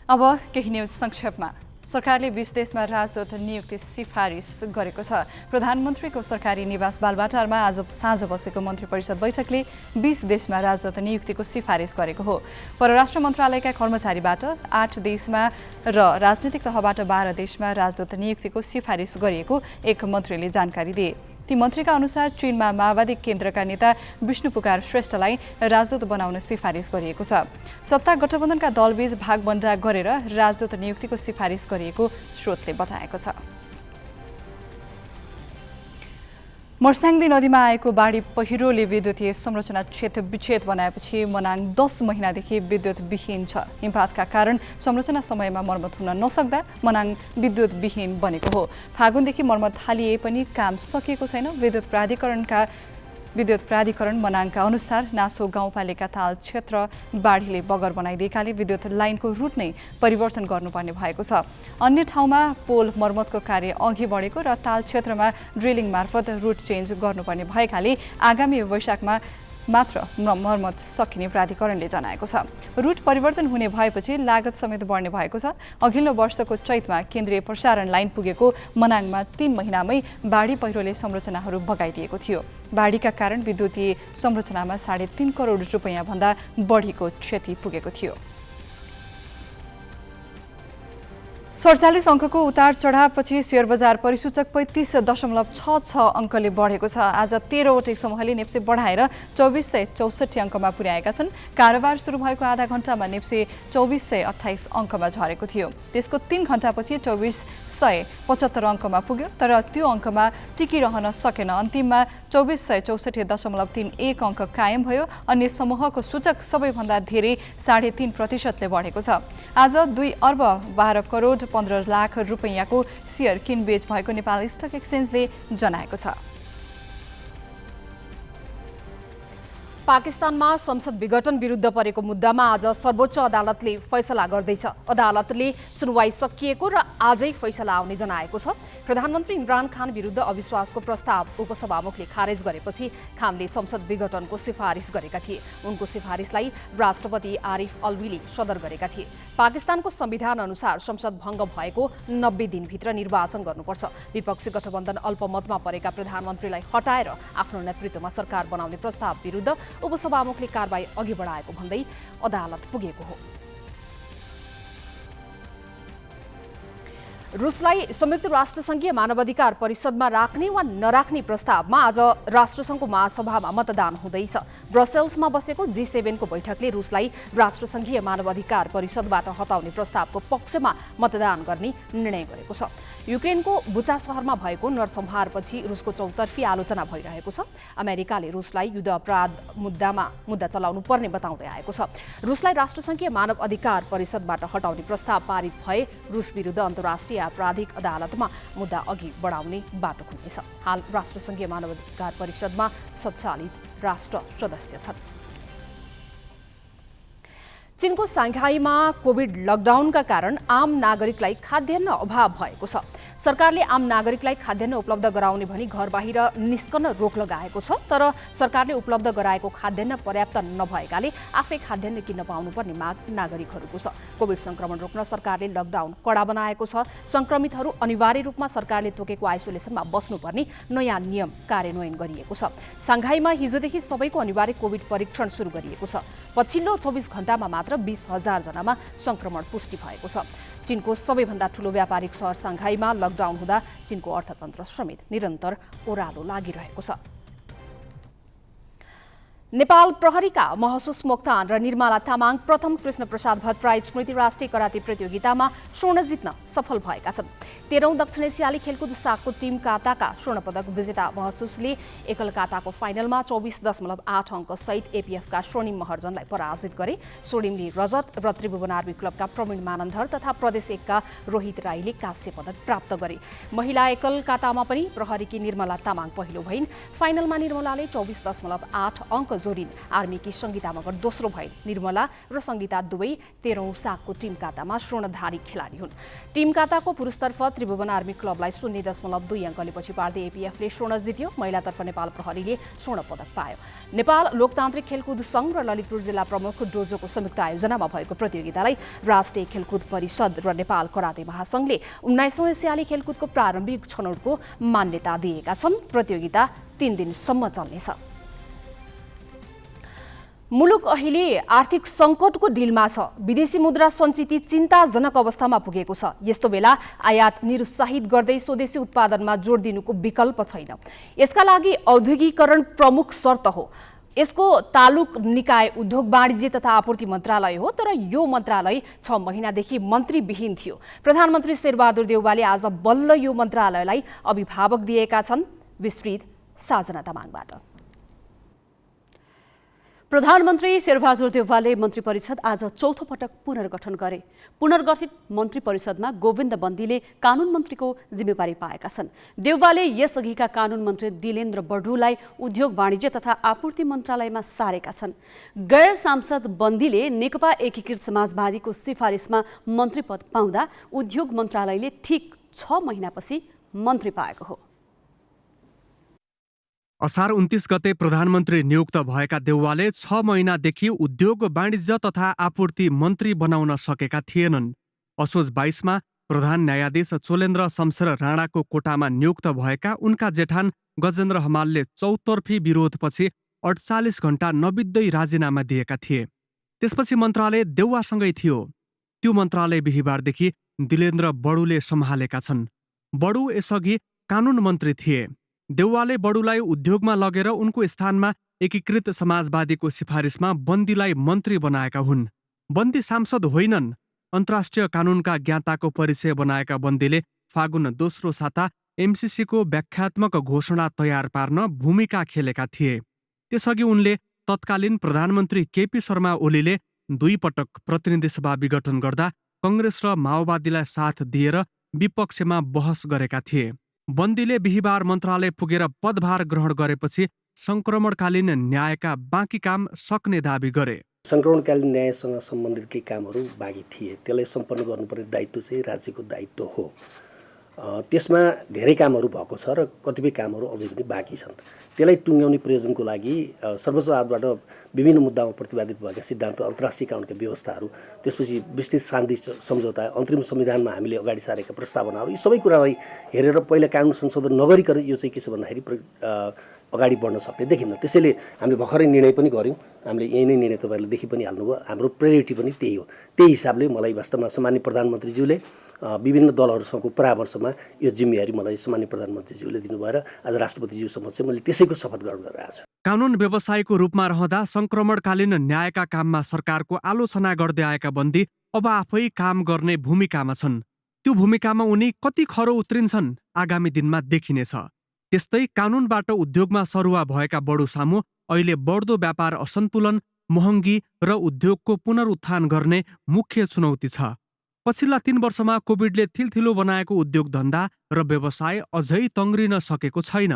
अब केही न्युज संक्षेपमा। सरकारले 20 देशमा राजदूत नियुक्ति सिफारिस गरेको छ। प्रधानमन्त्रीको सरकारी निवास बालबाटारमा आज साँझ बसेको मन्त्री परिषद बैठकले 20 देशमा राजदूत नियुक्तिको सिफारिस गरेको हो। परराष्ट्र मन्त्रालयका कर्मचारीबाट 8 देशमा र राजनीतिक तहबाट 12 देशमा राजदूत नियुक्तिको सिफारिस गरिएको एक मन्त्रीले जानकारी दिए। ती मन्त्रीका अनुसार चीनमा माओवादी केन्द्रका नेता विष्णु पुकार श्रेष्ठलाई राजदूत बनाउन सिफारिस गरिएको छ। सत्ता गठबन्धनका दलबीच भागबण्डा गरेर राजदूत नियुक्तिको सिफारिस गरिएको स्रोतले बताएको छ। मर्स्याङ्दी नदीमा आएको बाढी पहिरोले विद्युतीय संरचना क्षतविक्षत बनाएपछि मनाङ 10 महिनादेखि विद्युतविहीन छ। हिमपातका कारण संरचना समयमा मर्मत हुन नसक्दा मनाङ विद्युतविहीन बनेको हो। फागुनदेखि मर्मत थालिए पनि काम सकिएको छैन। विद्युत प्राधिकरण मनाङका अनुसार नासो गाउँपालिका ताल क्षेत्र बाढीले बगर बनाइदिएकाले विद्युत लाइनको रुट नै परिवर्तन गर्नुपर्ने भएको छ। अन्य ठाउँमा पोल मर्मतको कार्य अघि बढेको र ताल क्षेत्रमा ड्रिलिङ मार्फत रुट चेन्ज गर्नुपर्ने भएकाले आगामी वैशाखमा मात्र मर्मत सकिने प्राधिकरणले जनाएको छ। रुट परिवर्तन हुने भएपछि लागत समेत बढ्ने भएको छ। अघिल्लो वर्षको चैतमा केन्द्रीय प्रसारण लाइन पुगेको मनाङमा 3 महिनामै बाढी पहिरोले संरचनाहरू बगाइदिएको थियो। बाढीका कारण विद्युतीय संरचनामा 3.5 करोड रुपैयाँ भन्दा बढीको क्षति पुगेको थियो। 47 अङ्कको उतार चढावपछि शेयर बजार परिसूचक 35.66 अङ्कले बढेको छ। आज 13 वटै समूहले नेप्से बढाएर 2464 अङ्कमा पुर्याएका छन्। कारोबार सुरु भएको आधा घण्टामा नेप्से 2428 अङ्कमा झरेको थियो। त्यसको 3 घण्टापछि 2475 अङ्कमा पुग्यो, तर त्यो अङ्कमा टिकिरहन सकेन। अन्तिममा 2464.31 अङ्क कायम भयो। अन्य समूहको सूचक सबैभन्दा धेरै 3.5%ले बढेको छ। आज 2 अर्ब 12 करोड 15 लाख रुपैयाँको शेयर किनबेच भएको नेपाल स्टक एक्सचेन्जले जनाएको छ। पाकिस्तानमा संसद विघटन विरुद्ध परेको मुद्दामा आज सर्वोच्च अदालतले फैसला गर्दैछ। अदालतले सुनवाई सकिएको र आजै फैसला आउने जनाएको छ। प्रधानमन्त्री इमरान खान विरुद्ध अविश्वासको प्रस्ताव उपसभामुखले खारेज गरेपछि खानले संसद विघटनको सिफारिस गरेका थिए। उनको सिफारिसलाई राष्ट्रपति आरिफ अलवीले सदर गरेका थिए। पाकिस्तानको संविधान अनुसार संसद भङ्ग भएको 90 दिनभित्र निर्वाचन गर्नुपर्छ। विपक्षी गठबन्धन अल्पमतमा परेका प्रधानमन्त्रीलाई हटाएर आफ्नो नेतृत्वमा सरकार बनाउने प्रस्ताव विरुद्ध उपसभामुखले कारबाही अघि बढाएको भन्दै अदालत पुगेको हो। रुसलाई संयुक्त राष्ट्रसङ्घीय मानवाधिकार परिषदमा राख्ने वा नराख्ने प्रस्तावमा आज राष्ट्रसङ्घको महासभामा मतदान हुँदैछ। ब्रसेल्समा बसेको G7 को बैठकले रुसलाई राष्ट्रसङ्घीय मानवाधिकार परिषदबाट हटाउने प्रस्तावको पक्षमा मतदान गर्ने निर्णय गरेको छ। युक्रेनको बुचा शहरमा भएको नरसंहारपछि रुसको चौतर्फी आलोचना भइरहेको छ। अमेरिकाले रुसलाई युद्ध अपराध मुद्दा चलाउनु पर्ने बताउँदै आएको छ। रुसलाई राष्ट्रसङ्घीय मानव अधिकार परिषदबाट हटाउने प्रस्ताव पारित भए रुस विरुद्ध अन्तर्राष्ट्रिय आपराधिक अदालतमा मुद्दा अघि बढाउने बाटो खुल्नेछ। हाल राष्ट्रसङ्घीय मानवाधिकार परिषदमा 47 राष्ट्र सदस्य छन्। चीनको साङ्घाईमा कोभिड लकडाउनका कारण आम नागरिकलाई खाद्यान्न अभाव भएको छ। सरकारले आम नागरिकलाई खाद्यान्न उपलब्ध गराउने भनी घर बाहिर निस्कन रोक लगाएको छ। तर सरकारले उपलब्ध गराएको खाद्यान्न पर्याप्त नभएकाले आफै खाद्यान्न किन्न पाउनुपर्ने माग नागरिकहरूको छ। कोभिड संक्रमण रोक्न सरकारले लकडाउन कडा बनाएको छ। संक्रमितहरू अनिवार्य रूपमा सरकारले तोकेको आइसोलेसनमा बस्नुपर्ने नयाँ नियम कार्यान्वयन गरिएको छ। साङ्घाईमा हिजोदेखि सबैको अनिवार्य कोभिड परीक्षण सुरु गरिएको छ। पछिल्लो 24 घण्टामा मात्र 20,000 जनामा संक्रमण पुष्टि भएको छ। चीनको सबैभन्दा ठूलो व्यापारिक सहर साङ्घाईमा लकडाउन हुँदा चीनको अर्थतन्त्र समेत निरन्तर ओह्रालो लागिरहेको छ। नेपाल प्रहरीका महसुस मोक्तान र निर्मला तामाङ प्रथम कृष्ण प्रसाद भट्टराई स्मृति राष्ट्रिय कराते प्रतियोगितामा स्वर्ण जित्न सफल भएका छन्। 13औं दक्षिण एसियाली खेलकुद सागको टिम काताका स्वर्ण पदक विजेता महसुसले एकल काताको फाइनलमा 24.8 अङ्क सहित एपीएफका स्वर्णिम महर्जनलाई पराजित गरे। स्वर्णिमले रजत र त्रिभुवन आर्मी क्लबका प्रवीण मानन्धर तथा प्रदेश 1 का रोहित राईले कांस्य पदक प्राप्त गरे। महिला एकल कातामा पनि प्रहरीकी निर्मला तामाङ पहिलो भइन्। फाइनलमा निर्मलाले 24.8 अङ्क जोडिन्। आर्मीकी सङ्गीता मगर दोस्रो भइन्। निर्मला र सङ्गीता दुवै 13औं सागको टिम कातामा स्वर्णधारी खेलाडी हुन्। टिम काताको पुरुषतर्फ त्रिभुवन आर्मी क्लबलाई 0.2 अङ्कले पछि पार्दै एपीएफले स्वर्ण जित्यो। महिलातर्फ नेपाल प्रहरीले स्वर्ण पदक पायो। नेपाल लोकतान्त्रिक खेलकुद सङ्घ र ललितपुर जिल्ला प्रमुख डोजोको संयुक्त आयोजनामा भएको प्रतियोगितालाई राष्ट्रिय खेलकुद परिषद र नेपाल कराते महासङ्घले 19औं एसियाली खेलकुदको प्रारम्भिक छनौटको मान्यता दिएका छन्। प्रतियोगिता 3 दिनसम्म चल्नेछ। मुलुक अहिले आर्थिक सङ्कटको डिलमा छ। विदेशी मुद्रा सञ्चित चिन्ताजनक अवस्थामा पुगेको छ। यस्तो बेला आयात निरुत्साहित गर्दै स्वदेशी उत्पादनमा जोड दिनुको विकल्प छैन। यसका लागि औद्योगिकरण प्रमुख शर्त हो। यसको तालुक निकाय उद्योग वाणिज्य तथा आपूर्ति मन्त्रालय हो, तर यो मन्त्रालय 6 महिनादेखि मन्त्रीविहीन थियो। प्रधानमन्त्री शेरबहादुर देउवाले आज बल्ल यो मन्त्रालयलाई अभिभावक दिएका छन्। विस्तृत साजना तामाङबाट। प्रधानमन्त्री शेरबहादुर देउवाले मन्त्री परिषद आज चौथो पटक पुनर्गठन गरे। पुनर्गठित मन्त्री परिषदमा गोविन्द बन्दीले कानुन मन्त्रीको जिम्मेवारी पाएका छन्। देउवाले यसअघिका कानुन मन्त्री दिलेन्द्र बडुलाई उद्योग वाणिज्य तथा आपूर्ति मन्त्रालयमा सारेका छन्। गैर सांसद बन्दीले नेकपा एकीकृत समाजवादीको सिफारिसमा मन्त्री पद पाउँदा उद्योग मन्त्रालयले ठिक 6 महिनापछि मन्त्री पाएको हो। असार 29 गते प्रधानमन्त्री नियुक्त भएका देउवाले 6 महिनादेखि उद्योग वाणिज्य तथा आपूर्ति मन्त्री बनाउन सकेका थिएनन्। असोज 22 मा प्रधान न्यायाधीश चोलेन्द्र शमशेर राणाको कोटामा नियुक्त भएका उनका जेठान गजेन्द्र हमालले चौतर्फी विरोधपछि 48 घण्टा नबित्दै राजीनामा दिएका थिए। त्यसपछि मन्त्रालय देउवासँगै थियो। त्यो मन्त्रालय बिहीबारदेखि दिलेन्द्र बडुले सम्हालेका छन्। बडु यसअघि कानुन मन्त्री थिए। देउवाले बडुलाई उद्योगमा लगेर उनको स्थानमा एकीकृत समाजवादीको सिफारिसमा बन्दीलाई मन्त्री बनाएका हुन्। बन्दी सांसद होइनन्। अन्तर्राष्ट्रिय कानुनका ज्ञाताको परिचय बनाएका बन्दीले फागुन 2 साता एमसिसीको व्याख्यात्मक घोषणा तयार पार्न भूमिका खेलेका थिए। त्यसअघि उनले तत्कालीन प्रधानमन्त्री केपी शर्मा ओलीले 2 पटक प्रतिनिधि सभा विघटन गर्दा कङ्ग्रेस र माओवादीलाई साथ दिएर विपक्षमा बहस गरेका थिए। बन्दीले बिहीबार मन्त्रालय पुगेर पदभार ग्रहण गरेपछि संक्रमणकालीन न्यायका बाँकी काम सक्ने दावी गरे। संक्रमणकालीन न्यायसँग सम्बन्धित केही कामहरू बाँकी थिए, त्यसलाई सम्पन्न गर्नुपर्ने दायित्व चाहिँ राज्यको दायित्व हो। त्यसमा धेरै कामहरू भएको छ र कतिपय कामहरू अझै पनि बाँकी छन्। त्यसलाई टुङ्ग्याउने प्रयोजनको लागि सर्वोच्च अदालतबाट विभिन्न मुद्दामा प्रतिपादित भएका सिद्धान्त, अन्तर्राष्ट्रिय कानुनका व्यवस्थाहरू, त्यसपछि विस्तृत शान्ति सम्झौता, अन्तरिम संविधानमा हामीले अगाडि सारेका प्रस्तावनाहरू, यी सबै कुरालाई हेरेर पहिला कानुन संशोधन नगरिकन यो चाहिँ के छ भन्दाखेरि अगाडि बढ्न सक्ने देखिन्न। त्यसैले हामीले भर्खरै निर्णय पनि गऱ्यौँ। हामीले यही नै निर्णय तपाईँहरूले देखि पनि हाल्नुभयो। हाम्रो प्रायोरिटी पनि त्यही हो। त्यही हिसाबले मलाई वास्तवमा सामान्य प्रधानमन्त्रीज्यूले विभिन्न दलहरूसँगको परामर्शमा यो जिम्मेवारी मलाई सामान्य प्रधानमन्त्रीज्यूले दिनुभएर आज राष्ट्रपतिज्यूसम्म चाहिँ मैले त्यसैको शपथ ग्रहण गरिरहेको छु। कानुन व्यवसायको रूपमा रहँदा संक्रमणकालीन न्यायका काममा सरकारको आलोचना गर्दै आएका बन्दी अब आफै काम गर्ने भूमिकामा छन्। त्यो भूमिकामा उनी कति खरो उत्रिन्छन् आगामी दिनमा देखिनेछ। त्यस्तै कानुनबाट उद्योगमा सरुवा भएका बडु सामु अहिले बढ्दो व्यापार असन्तुलन, महँगी र उद्योगको पुनरुत्थान गर्ने मुख्य चुनौती छ। पछिल्ला 3 वर्षमा कोभिडले थिलथिलो बनाएको उद्योग धन्दा र व्यवसाय अझै तङ्ग्रिन सकेको छैन।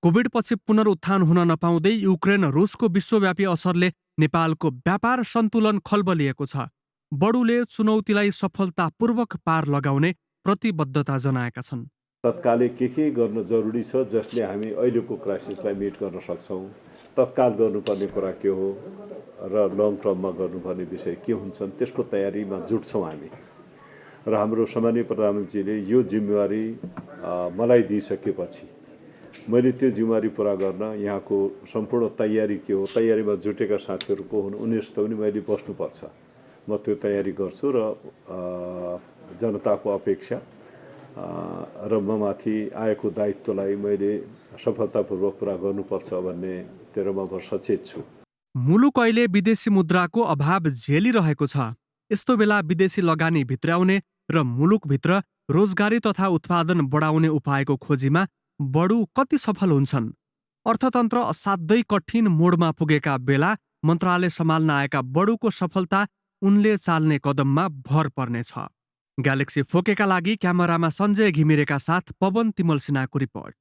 कोभिडपछि पुनरुत्थान हुन नपाउँदै युक्रेन रुसको विश्वव्यापी असरले नेपालको व्यापार सन्तुलन खलबलिएको छ। बडुले चुनौतीलाई सफलतापूर्वक पार लगाउने प्रतिबद्धता जनाएका छन्। तत्कालै के गर्न जरुरी छ जसले हामी अहिलेको क्राइसिसलाई मिट गर्न सक्छौँ, तत्काल गर्नुपर्ने कुरा के हो र लङ टर्ममा गर्नुपर्ने विषय के हुन्छन्, त्यसको तयारीमा जुट्छौँ हामी। र हाम्रो सामान्य प्रधानमन्त्रीले यो जिम्मेवारी मलाई दिइसकेपछि मैले त्यो जिम्मेवारी पुरा गर्न यहाँको सम्पूर्ण तयारी के हो, तयारीमा जुटेका साथीहरू को हुन्, उनीहरूसित पनि मैले बस्नुपर्छ। म त्यो तयारी गर्छु र जनताको अपेक्षा र ममाथि आएको दायित्वलाई मैले सफलतापूर्वक पुरा गर्नुपर्छ भन्ने तेह्रमा म सचेत छु। मुलुक अहिले विदेशी मुद्राको अभाव झेलिरहेको छ। यस्तो बेला विदेशी लगानी भित्राउने र मुलुकभित्र रोजगारी तथा उत्पादन बढाउने उपायको खोजीमा बडु कति सफल हुन्छन्? अर्थतन्त्र असाध्यै कठिन मोडमा पुगेका बेला मन्त्रालय सम्हाल्न आएका बडुको सफलता उनले चाल्ने कदममा भर पर्नेछ। ग्यालेक्सी फोकेका लागि क्यामेरामा सञ्जय घिमिरेका साथ पवन तिमल सिन्हाको रिपोर्ट।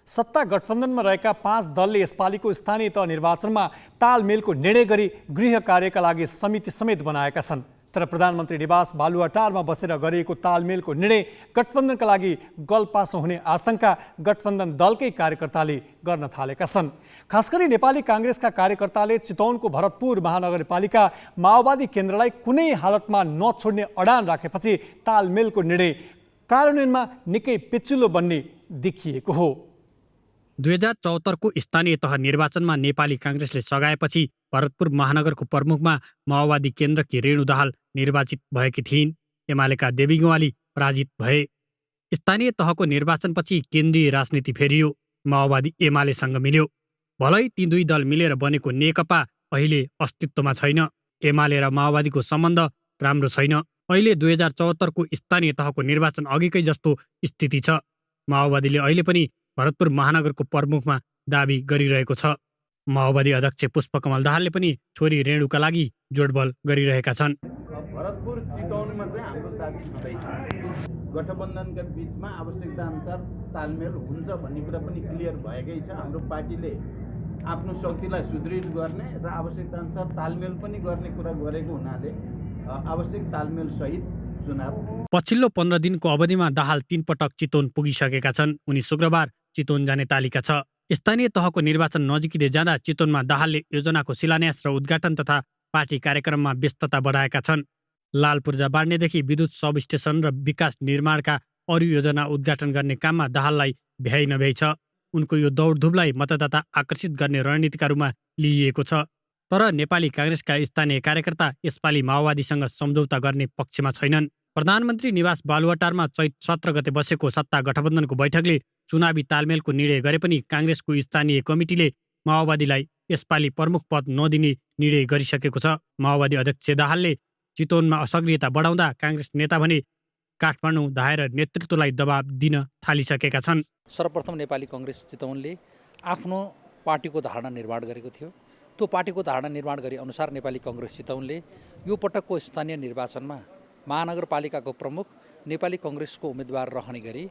सत्ता गठबन्धनमा रहेका 5 दलले यसपालिको स्थानीय तह निर्वाचनमा तालमेलको निर्णय गरी गृह कार्यका लागि समिति समेत बनाएका छन्। तर प्रधानमन्त्री निवास बालुवाटारमा बसेर गरिएको तालमेलको निर्णय गठबन्धनका लागि गलपासो हुने आशंका गठबन्धन दलकै कार्यकर्ताले गर्न थालेका छन्। खास गरी नेपाली काङ्ग्रेसका कार्यकर्ताले चितवनको भरतपुर महानगरपालिका माओवादी केन्द्रलाई कुनै हालतमा नछोड्ने अडान राखेपछि तालमेलको निर्णय कार्यान्वयनमा निकै पेचिलो बन्ने देखिएको हो। 2074को स्थानीय तह निर्वाचनमा नेपाली काङ्ग्रेसले सघाएपछि भरतपुर महानगरको प्रमुखमा माओवादी केन्द्रकी रेणु दाहाल निर्वाचित भएकी थिइन्। एमालेका देवी गवाली पराजित भए। स्थानीय तहको निर्वाचनपछि केन्द्रीय राजनीति फेरियो। माओवादी एमालेसँग मिल्यो। भलै ती दुई दल मिलेर बनेको नेकपा अहिले अस्तित्वमा छैन। एमाले र माओवादीको सम्बन्ध राम्रो छैन। अहिले 2074को स्थानीय तहको निर्वाचन अघिकै जस्तो स्थिति छ। माओवादीले अहिले पनि भरतपुर महानगरको प्रमुखमा दाबी गरिरहेको छ। माओवादी अध्यक्ष पुष्पकमल दाहालले पनि छोरी रेणुका लागि जोडबल गरिरहेका छन्। भरतपुर चितवनमा चाहिँ हाम्रो दाबी छँदैछ। गठबन्धनका बिचमा आवश्यकता अनुसार तालमेल हुन्छ भन्ने कुरा पनि क्लियर भएकै छ। हाम्रो पार्टीले आफ्नो शक्तिलाई सुदृढ गर्ने र आवश्यकता अनुसार तालमेल पनि गर्ने कुरा गरेको हुनाले आवश्यक तालमेल सहित चुनाव। पछिल्लो 15 दिनको अवधिमा दाहाल 3 पटक चितवन पुगिसकेका छन्। उनी शुक्रबार चितवन जाने तालिका छ। स्थानीय तहको निर्वाचन नजिकिँदै जाँदा चितवनमा दाहालले योजनाको शिलान्यास र उद्घाटन तथा पार्टी कार्यक्रममा व्यस्तता बढाएका छन्। लाल पूर्जा बाँड्नेदेखि विद्युत सबस्टेसन र विकास निर्माणका अरू योजना उद्घाटन गर्ने काममा दाहाललाई भ्याइ नभ्याइ छ। उनको यो दौडधुपलाई मतदाता आकर्षित गर्ने रणनीतिका रूपमा लिइएको छ। तर नेपाली काङ्ग्रेसका स्थानीय कार्यकर्ता यसपालि माओवादीसँग सम्झौता गर्ने पक्षमा छैनन्। प्रधानमन्त्री निवास बालुवाटारमा चैत 17 गते बसेको सत्ता गठबन्धनको बैठकले चुनावी तालमेलको निर्णय गरे पनि काङ्ग्रेसको स्थानीय कमिटीले माओवादीलाई यसपालि प्रमुख पद नदिने निर्णय गरिसकेको छ। माओवादी अध्यक्ष दाहालले चितवनमा असक्रियता बढाउँदा काङ्ग्रेस नेता भने काठमाडौँ धाएर नेतृत्वलाई दबाब दिन थालिसकेका छन्। सर्वप्रथम नेपाली काङ्ग्रेस चितवनले आफ्नो पार्टीको धारणा निर्माण गरेको थियो। त्यो पार्टीको धारणा निर्माण गरे अनुसार नेपाली काङ्ग्रेस चितवनले यो पटकको स्थानीय निर्वाचनमा महानगरपालिकाको प्रमुख नेपाली काङ्ग्रेसको उम्मेदवार रहने गरी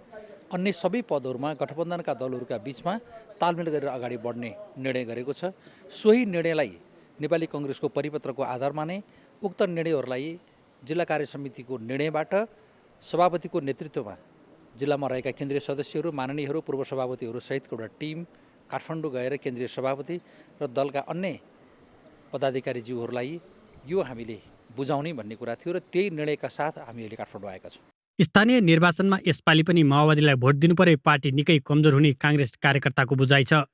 अन्य सबै पदहरूमा गठबन्धनका दलहरूका बीचमा तालमेल गरेर अगाडि बढ्ने निर्णय गरेको छ। सोही निर्णयलाई नेपाली काङ्ग्रेसको परिपत्रको आधारमा नै उक्त निर्णयहरूलाई जिल्ला कार्य समितिको निर्णयबाट सभापतिको नेतृत्वमा जिल्लामा रहेका केन्द्रीय सदस्यहरू, माननीयहरू, पूर्व सभापतिहरू सहितको एउटा टिम काठमाडौँ गएर केन्द्रीय सभापति र दलका अन्य पदाधिकारीज्यूहरूलाई यो हामीले बुझाउने भन्ने कुरा थियो र त्यही निर्णयका साथ हामी अहिले काठमाडौँ आएका छौँ। स्थानीय निर्वाचनमा यसपालि पनि माओवादीलाई भोट दिनु परे पार्टी निकै कमजोर हुने काङ्ग्रेस कार्यकर्ताको बुझाइ छ।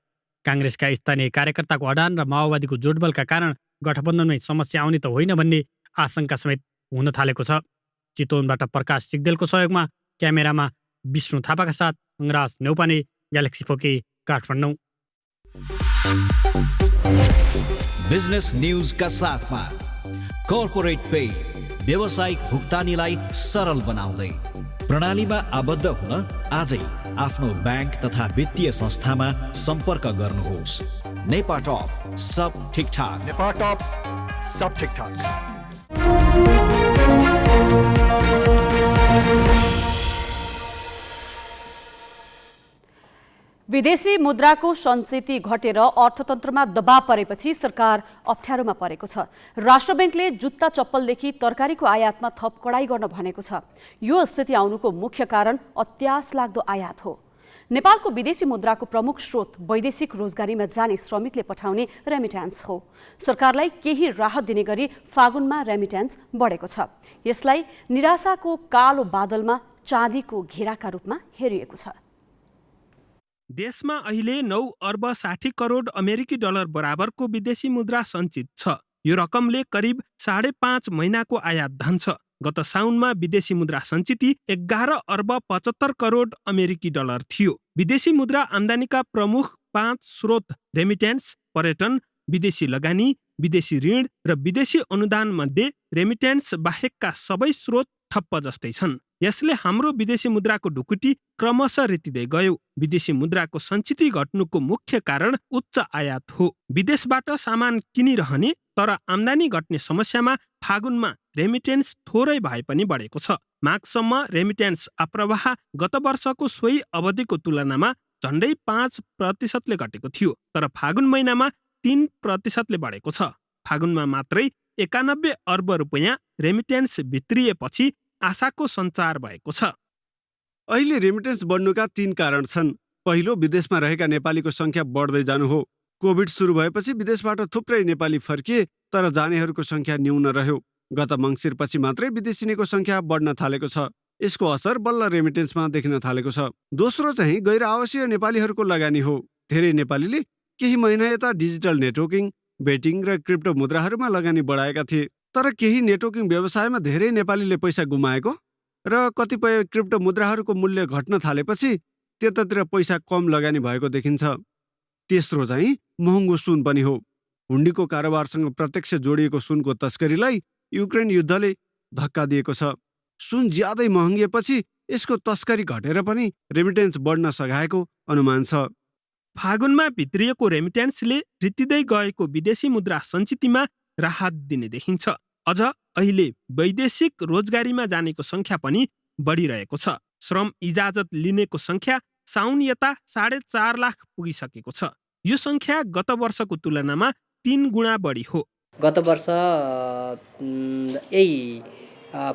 काङ्ग्रेसका स्थानीय कार्यकर्ताको अडान र माओवादीको जोडबलका कारण गठबन्धनमै समस्या आउने त होइन भन्ने आशंका समेत हुन थालेको छ। चितवनबाट प्रकाश सिग्देलको सहयोगमा क्यामेरामा विष्णु थापाका साथ Angraj Neupane, galaxy four K, Kathmandu. Business न्यूजका साथमा कर्पोरेट पे व्यावसायिक भुक्तानीलाई सरल बनाउँदै प्रणालीमा आबद्ध हुन आजै आफ्नो ब्याङ्क तथा वित्तीय संस्थामा सम्पर्क गर्नुहोस्। नेपाटप सब ठिकठाक। नेपाटप सब ठिकठाक। विदेशी मुद्राको सञ्चिति घटेर अर्थतन्त्रमा दबाव परेपछि सरकार अप्ठ्यारोमा परेको छ। राष्ट्र ब्याङ्कले जुत्ता चप्पलदेखि तरकारीको आयातमा थप कडाई गर्न भनेको छ। यो स्थिति आउनुको मुख्य कारण अत्यास लाग्दो आयात हो। नेपालको विदेशी मुद्राको प्रमुख स्रोत वैदेशिक रोजगारीमा जाने श्रमिकले पठाउने रेमिट्यान्स हो। सरकारलाई केही राहत दिने गरी फागुनमा रेमिट्यान्स बढेको छ। यसलाई निराशाको कालो बादलमा चाँदीको घेराका रूपमा हेरिएको छ। देशमा अहिले 9 अर्ब 60 करोड अमेरिकी डलर बराबरको विदेशी मुद्रा सञ्चित छ। यो रकमले करिब 5.5 महिनाको आयात धान्छ। गत साउनमा विदेशी मुद्रा सञ्चिति 11 अर्ब 75 करोड अमेरिकी डलर थियो। विदेशी मुद्रा आम्दानीका प्रमुख 5 स्रोत रेमिट्यान्स, पर्यटन, विदेशी लगानी, विदेशी ऋण र विदेशी अनुदान मध्ये रेमिट्यान्स बाहेकका सबै स्रोत ठप्प जस्तै छन्। यसले हाम्रो विदेशी मुद्राको ढुकुटी क्रमशः रेतिँदै गयो। विदेशी मुद्राको सञ्चिति घट्नुको मुख्य कारण उच्च आयात हो। विदेशबाट सामान किनिरहने तर आम्दानी घट्ने समस्यामा फागुनमा रेमिट्यान्स थोरै भए पनि बढेको छ। माघसम्म रेमिट्यान्स अप्रवाह गत वर्षको सोही अवधिको तुलनामा झन्डै 5% घटेको थियो, तर फागुन महिनामा 3% बढेको छ। फागुनमा मात्रै 91 अर्ब रुपैयाँ रेमिट्यान्स भित्रिएपछि आशाको सञ्चार भएको छ। अहिले रेमिटेन्स बढ्नुका 3 कारण छन्। पहिलो, विदेशमा रहेका नेपालीको संख्या बढ्दै जानु हो। कोभिड सुरु भएपछि विदेशबाट थुप्रै नेपाली फर्किए तर जानेहरूको संख्या न्यून रह्यो। गत मङ्सिरपछि मात्रै विदेशिनीको संख्या बढ्न थालेको छ। यसको असर बल्ल रेमिटेन्समा देखिन थालेको छ। दोस्रो चाहिँ गैर आवासीय नेपालीहरूको लगानी हो। धेरै नेपालीले केही महिना यता डिजिटल नेटवर्किङ, बेटिङ र क्रिप्टो मुद्राहरूमा लगानी बढाएका थिए। तर केही नेटवर्किङ व्यवसायमा धेरै नेपालीले पैसा गुमाएको र कतिपय क्रिप्टो मुद्राहरूको मूल्य घट्न थालेपछि त्यतातिर पैसा कम लगानी भएको देखिन्छ। तेस्रो चाहिँ महँगो सुन पनि हो। हुन्डीको कारोबारसँग प्रत्यक्ष जोडिएको सुनको तस्करीलाई युक्रेन युद्धले धक्का दिएको छ। सुन ज्यादै महँगिएपछि यसको तस्करी घटेर पनि रेमिटेन्स बढ्न सघाएको अनुमान छ। फागुनमा भित्रिएको रेमिट्यान्सले रित्तिँदै गएको विदेशी मुद्रा सञ्चितमा राहत दिने देखिन्छ। अझ अहिले वैदेशिक रोजगारीमा जानेको सङ्ख्या पनि बढिरहेको छ। श्रम इजाजत लिनेको सङ्ख्या साउन यता 4.5 लाख पुगिसकेको छ। यो सङ्ख्या गत वर्षको तुलनामा 3 गुणा बढी हो। गत वर्ष यही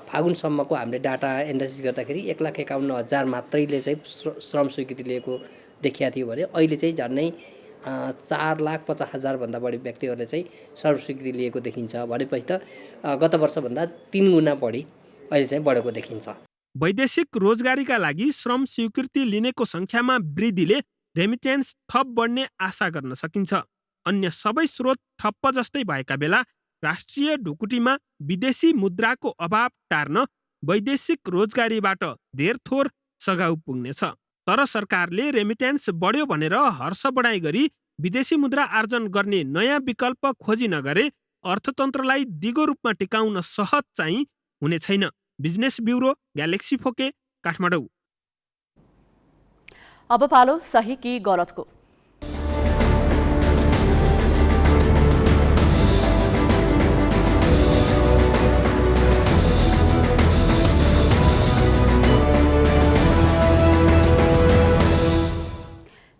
फागुनसम्मको हामीले डाटा एनालिसिस गर्दाखेरि 1,51,000 मात्रैले चाहिँ श्रम स्वीकृति लिएको देखिया थियो भने अहिले चाहिँ झन्नै 4,50,000 भन्दा बढी व्यक्तिहरूले चाहिँ श्रम स्वीकृति लिएको देखिन्छ। भनेपछि त गत वर्षभन्दा 3 गुणा बढी अहिले चाहिँ बढेको देखिन्छ। वैदेशिक रोजगारीका लागि श्रम स्वीकृति लिनेको सङ्ख्यामा वृद्धिले रेमिट्यान्स थप बढ्ने आशा गर्न सकिन्छ। अन्य सबै स्रोत ठप्प जस्तै भएका बेला राष्ट्रिय ढुकुटीमा विदेशी मुद्राको अभाव टार्न वैदेशिक रोजगारीबाट धेर थोर सघाउ पुग्नेछ। तर सरकारले रेमिट्यान्स बढ्यो भनेर हर्ष बढाइ गरी विदेशी मुद्रा आर्जन गर्ने नयाँ विकल्प खोजी नगरे अर्थतन्त्रलाई दिगो रूपमा टिकाउन सहज चाहिँ हुने छैन। Business bureau, Galaxy four K, Kathmandu. अब पालो सही कि गलतको।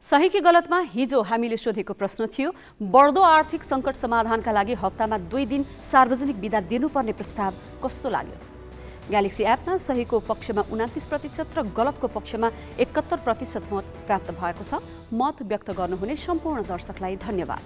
सही कि गलतमा हिजो हामीले सोधेको प्रश्न थियो, बढ्दो आर्थिक सङ्कट समाधानका लागि हप्तामा 2 दिन सार्वजनिक बिदा दिनुपर्ने प्रस्ताव कस्तो लाग्यो? ग्यालेक्सी एपमा सहीको पक्षमा 29% र गलतको पक्षमा 71% मत प्राप्त भएको छ। मत व्यक्त गर्नुहुने सम्पूर्ण दर्शकलाई धन्यवाद।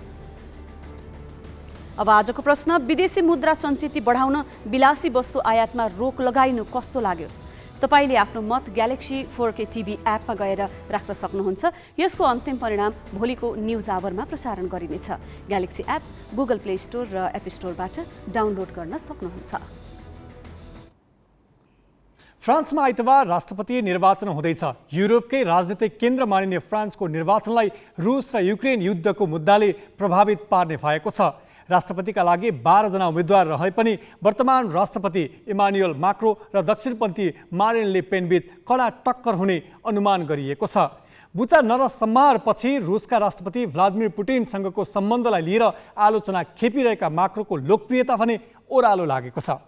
अब आजको प्रश्न, विदेशी मुद्रा सञ्चित बढाउन विलासी वस्तु आयातमा रोक लगाइनु कस्तो लाग्यो? तपाईले आफ्नो मत ग्यालेक्सी 4K टिभी एपमा गएर राख्न सक्नुहुन्छ। यसको अन्तिम परिणाम भोलिको न्युज आवरमा प्रसारण गरिनेछ। Galaxy app Google play store र एप स्टोरबाट डाउनलोड गर्न सक्नुहुन्छ। फ्रान्समा आइतबार राष्ट्रपति निर्वाचन हुँदैछ। युरोपकै राजनीतिक केन्द्र मानिने फ्रान्सको निर्वाचनलाई रुस र युक्रेन युद्धको मुद्दाले प्रभावित पार्ने भएको छ। राष्ट्रपतिका लागि 12 जना उम्मेद्वार रहे पनि वर्तमान राष्ट्रपति इमानुएल माक्रो र दक्षिणपन्थी मारिन ले पेन बीच कडा टक्कर हुने अनुमान गरिएको छ। बुचा नरसंहारपछि रुसका राष्ट्रपति भ्लादिमिर पुटिनसँगको सम्बन्धलाई लिएर आलोचना खेपिरहेका माक्रोको लोकप्रियता भने ओह्रालो लागेको छ।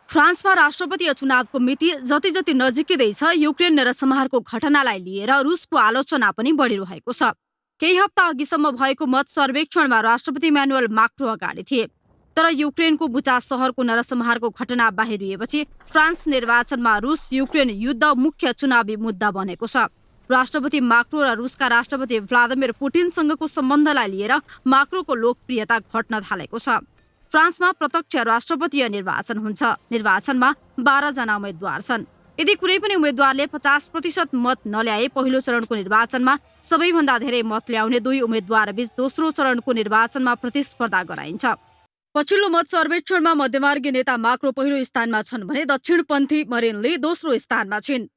फ्रान्समा राष्ट्रपतीय चुनावको मिति जति जति नजिकिँदैछ, युक्रेन नरसंहारको घटनालाई लिएर रुसको आलोचना पनि बढिरहेको छ। केही हप्ता अघिसम्म भएको मत सर्वेक्षणमा राष्ट्रपति इमानुएल माक्रो अगाडि थिए। तर युक्रेनको बुचा सहरको नरसंहारको घटना बाहिरिएपछि फ्रान्स निर्वाचनमा रुस युक्रेन युद्ध मुख्य चुनावी मुद्दा बनेको छ। राष्ट्रपति माक्रो र रुसका राष्ट्रपति भ्लादिमिर पुटिनसँगको सम्बन्धलाई लिएर माक्रोको लोकप्रियता घट्न थालेको छ। फ्रान्समा प्रत्यक्ष राष्ट्रपतीय निर्वाचन हुन्छ। निर्वाचनमा 12 जना उम्मेद्वार छन्। यदि कुनै पनि उम्मेद्वारले 50% मत नल्याए पहिलो चरणको निर्वाचनमा सबैभन्दा धेरै मत ल्याउने 2 उम्मेद्वार बीच दोस्रो चरणको निर्वाचनमा प्रतिस्पर्धा गराइन्छ। पछिल्लो मत सर्वेक्षणमा मध्यमार्गी नेता माक्रो पहिलो स्थानमा छन् भने दक्षिणपन्थी मरिन ले दोस्रो स्थानमा छिन्।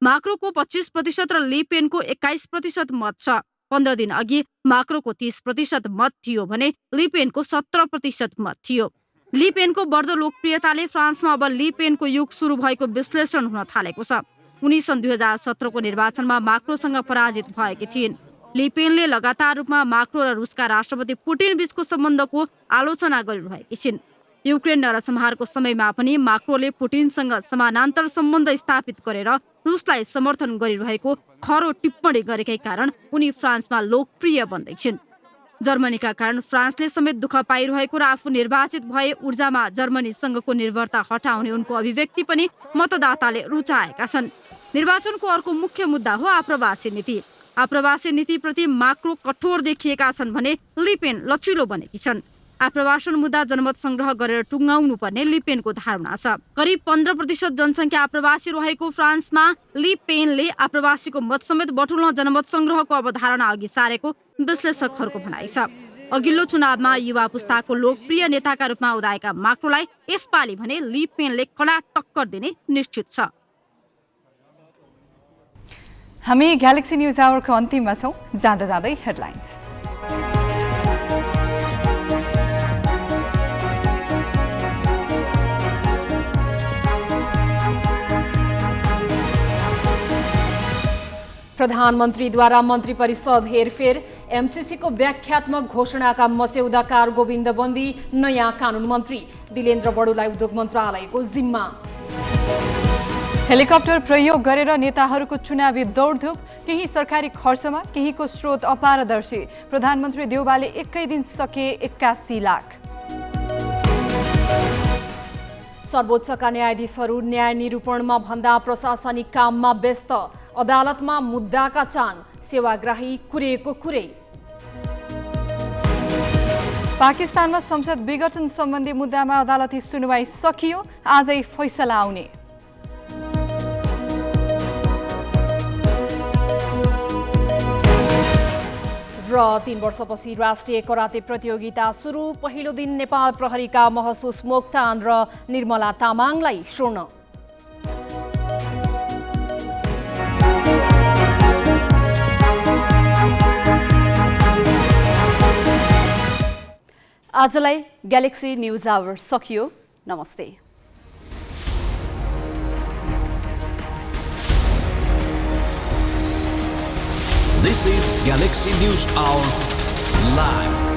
माक्रोको 25% र ले पेनको 21% मत छ। 15 दिन अघि माक्रोको 30% मत थियो भने ले पेनको 17% मत थियो। ले पेनको बढ्दो लोकप्रियताले फ्रान्समा अब ले पेनको युग सुरु भएको विश्लेषण हुन थालेको छ। उनी सन् 2017 को निर्वाचनमा माक्रोसँग पराजित भएकी थिइन्। ले पेनले लगातार रूपमा माक्रो र रुसका राष्ट्रपति पुटिन बीचको सम्बन्धको आलोचना गरिरहेकी छिन्। युक्रेन नरसंहारको समयमा पनि माक्रोले पुटिनसँग समानान्तर सम्बन्ध स्थापित गरेर रुसलाई समर्थन गरिरहेको खरो टिप्पणी गरेकै कारण उनी फ्रान्समा लोकप्रिय बन्दैछिन्। जर्मनीका कारण फ्रान्सले समेत दुःख पाइरहेको र आफू निर्वाचित भए ऊर्जामा जर्मनीसँगको निर्भरता हटाउने उनको अभिव्यक्ति पनि मतदाताले रुचाएका छन्। निर्वाचनको अर्को मुख्य मुद्दा हो आप्रवासी नीति। आप्रवासी नीतिप्रति माक्रो कठोर देखिएका छन् भने ले पेन लचिलो बनेकी छन्। आप्रवासन मुद्दा जनमत संग्रह गरेर टुङ्गाउनु पर्ने लिपेनको धारणा छ। करिब 15% जनसङ्ख्या आप्रवासी रहेको फ्रान्समा लिपेनले आप्रवासीको मत समेत बटुल्न जनमत संग्रहको अवधारणा अघि सारेको विश्लेषकहरूको भनाइ छ। अघिल्लो चुनावमा युवा पुस्ताको लोकप्रिय नेताका रूपमा उदाएका माक्रोलाई यसपालि भने लिपेनले कडा टक्कर दिने निश्चित छ। हामी ग्यालेक्सी न्युज आवरको अन्तिममा छौँ। जाँदा जाँदै हेडलाइन्स। प्रधानमन्त्रीद्वारा मन्त्री परिषद हेरफेर, एमसिसीको व्याख्यात्मक घोषणाका मस्यौदाकार गोविन्द बन्दी नयाँ कानुन मन्त्री, दिलेन्द्र बडुलाई उद्योग मन्त्रालयको जिम्मा। हेलिकप्टर प्रयोग गरेर नेताहरूको चुनावी दौडधुप, केही सरकारी खर्चमा केहीको स्रोत अपारदर्शी। प्रधानमन्त्री देउवाले एकै दिन सके 81 लाख। सर्वोच्चका न्यायाधीशहरू न्याय निरूपणमा भन्दा प्रशासनिक काममा व्यस्त, अदालतमा मुद्दाका चान, सेवाग्राही कुरेको कुरै। पाकिस्तानमा संसद विघटन सम्बन्धी मुद्दामा अदालती सुनवाई सकियो, आजै फैसला आउने। र 3 वर्षपछि राष्ट्रिय कराते प्रतियोगिता सुरु, पहिलो दिन नेपाल प्रहरीका महसुस मोक्तान र निर्मला तामाङलाई स्वर्ण। आजलाई ग्यालेक्सी न्युज आवर सकियो। नमस्ते। This is Galaxy News Hour Live.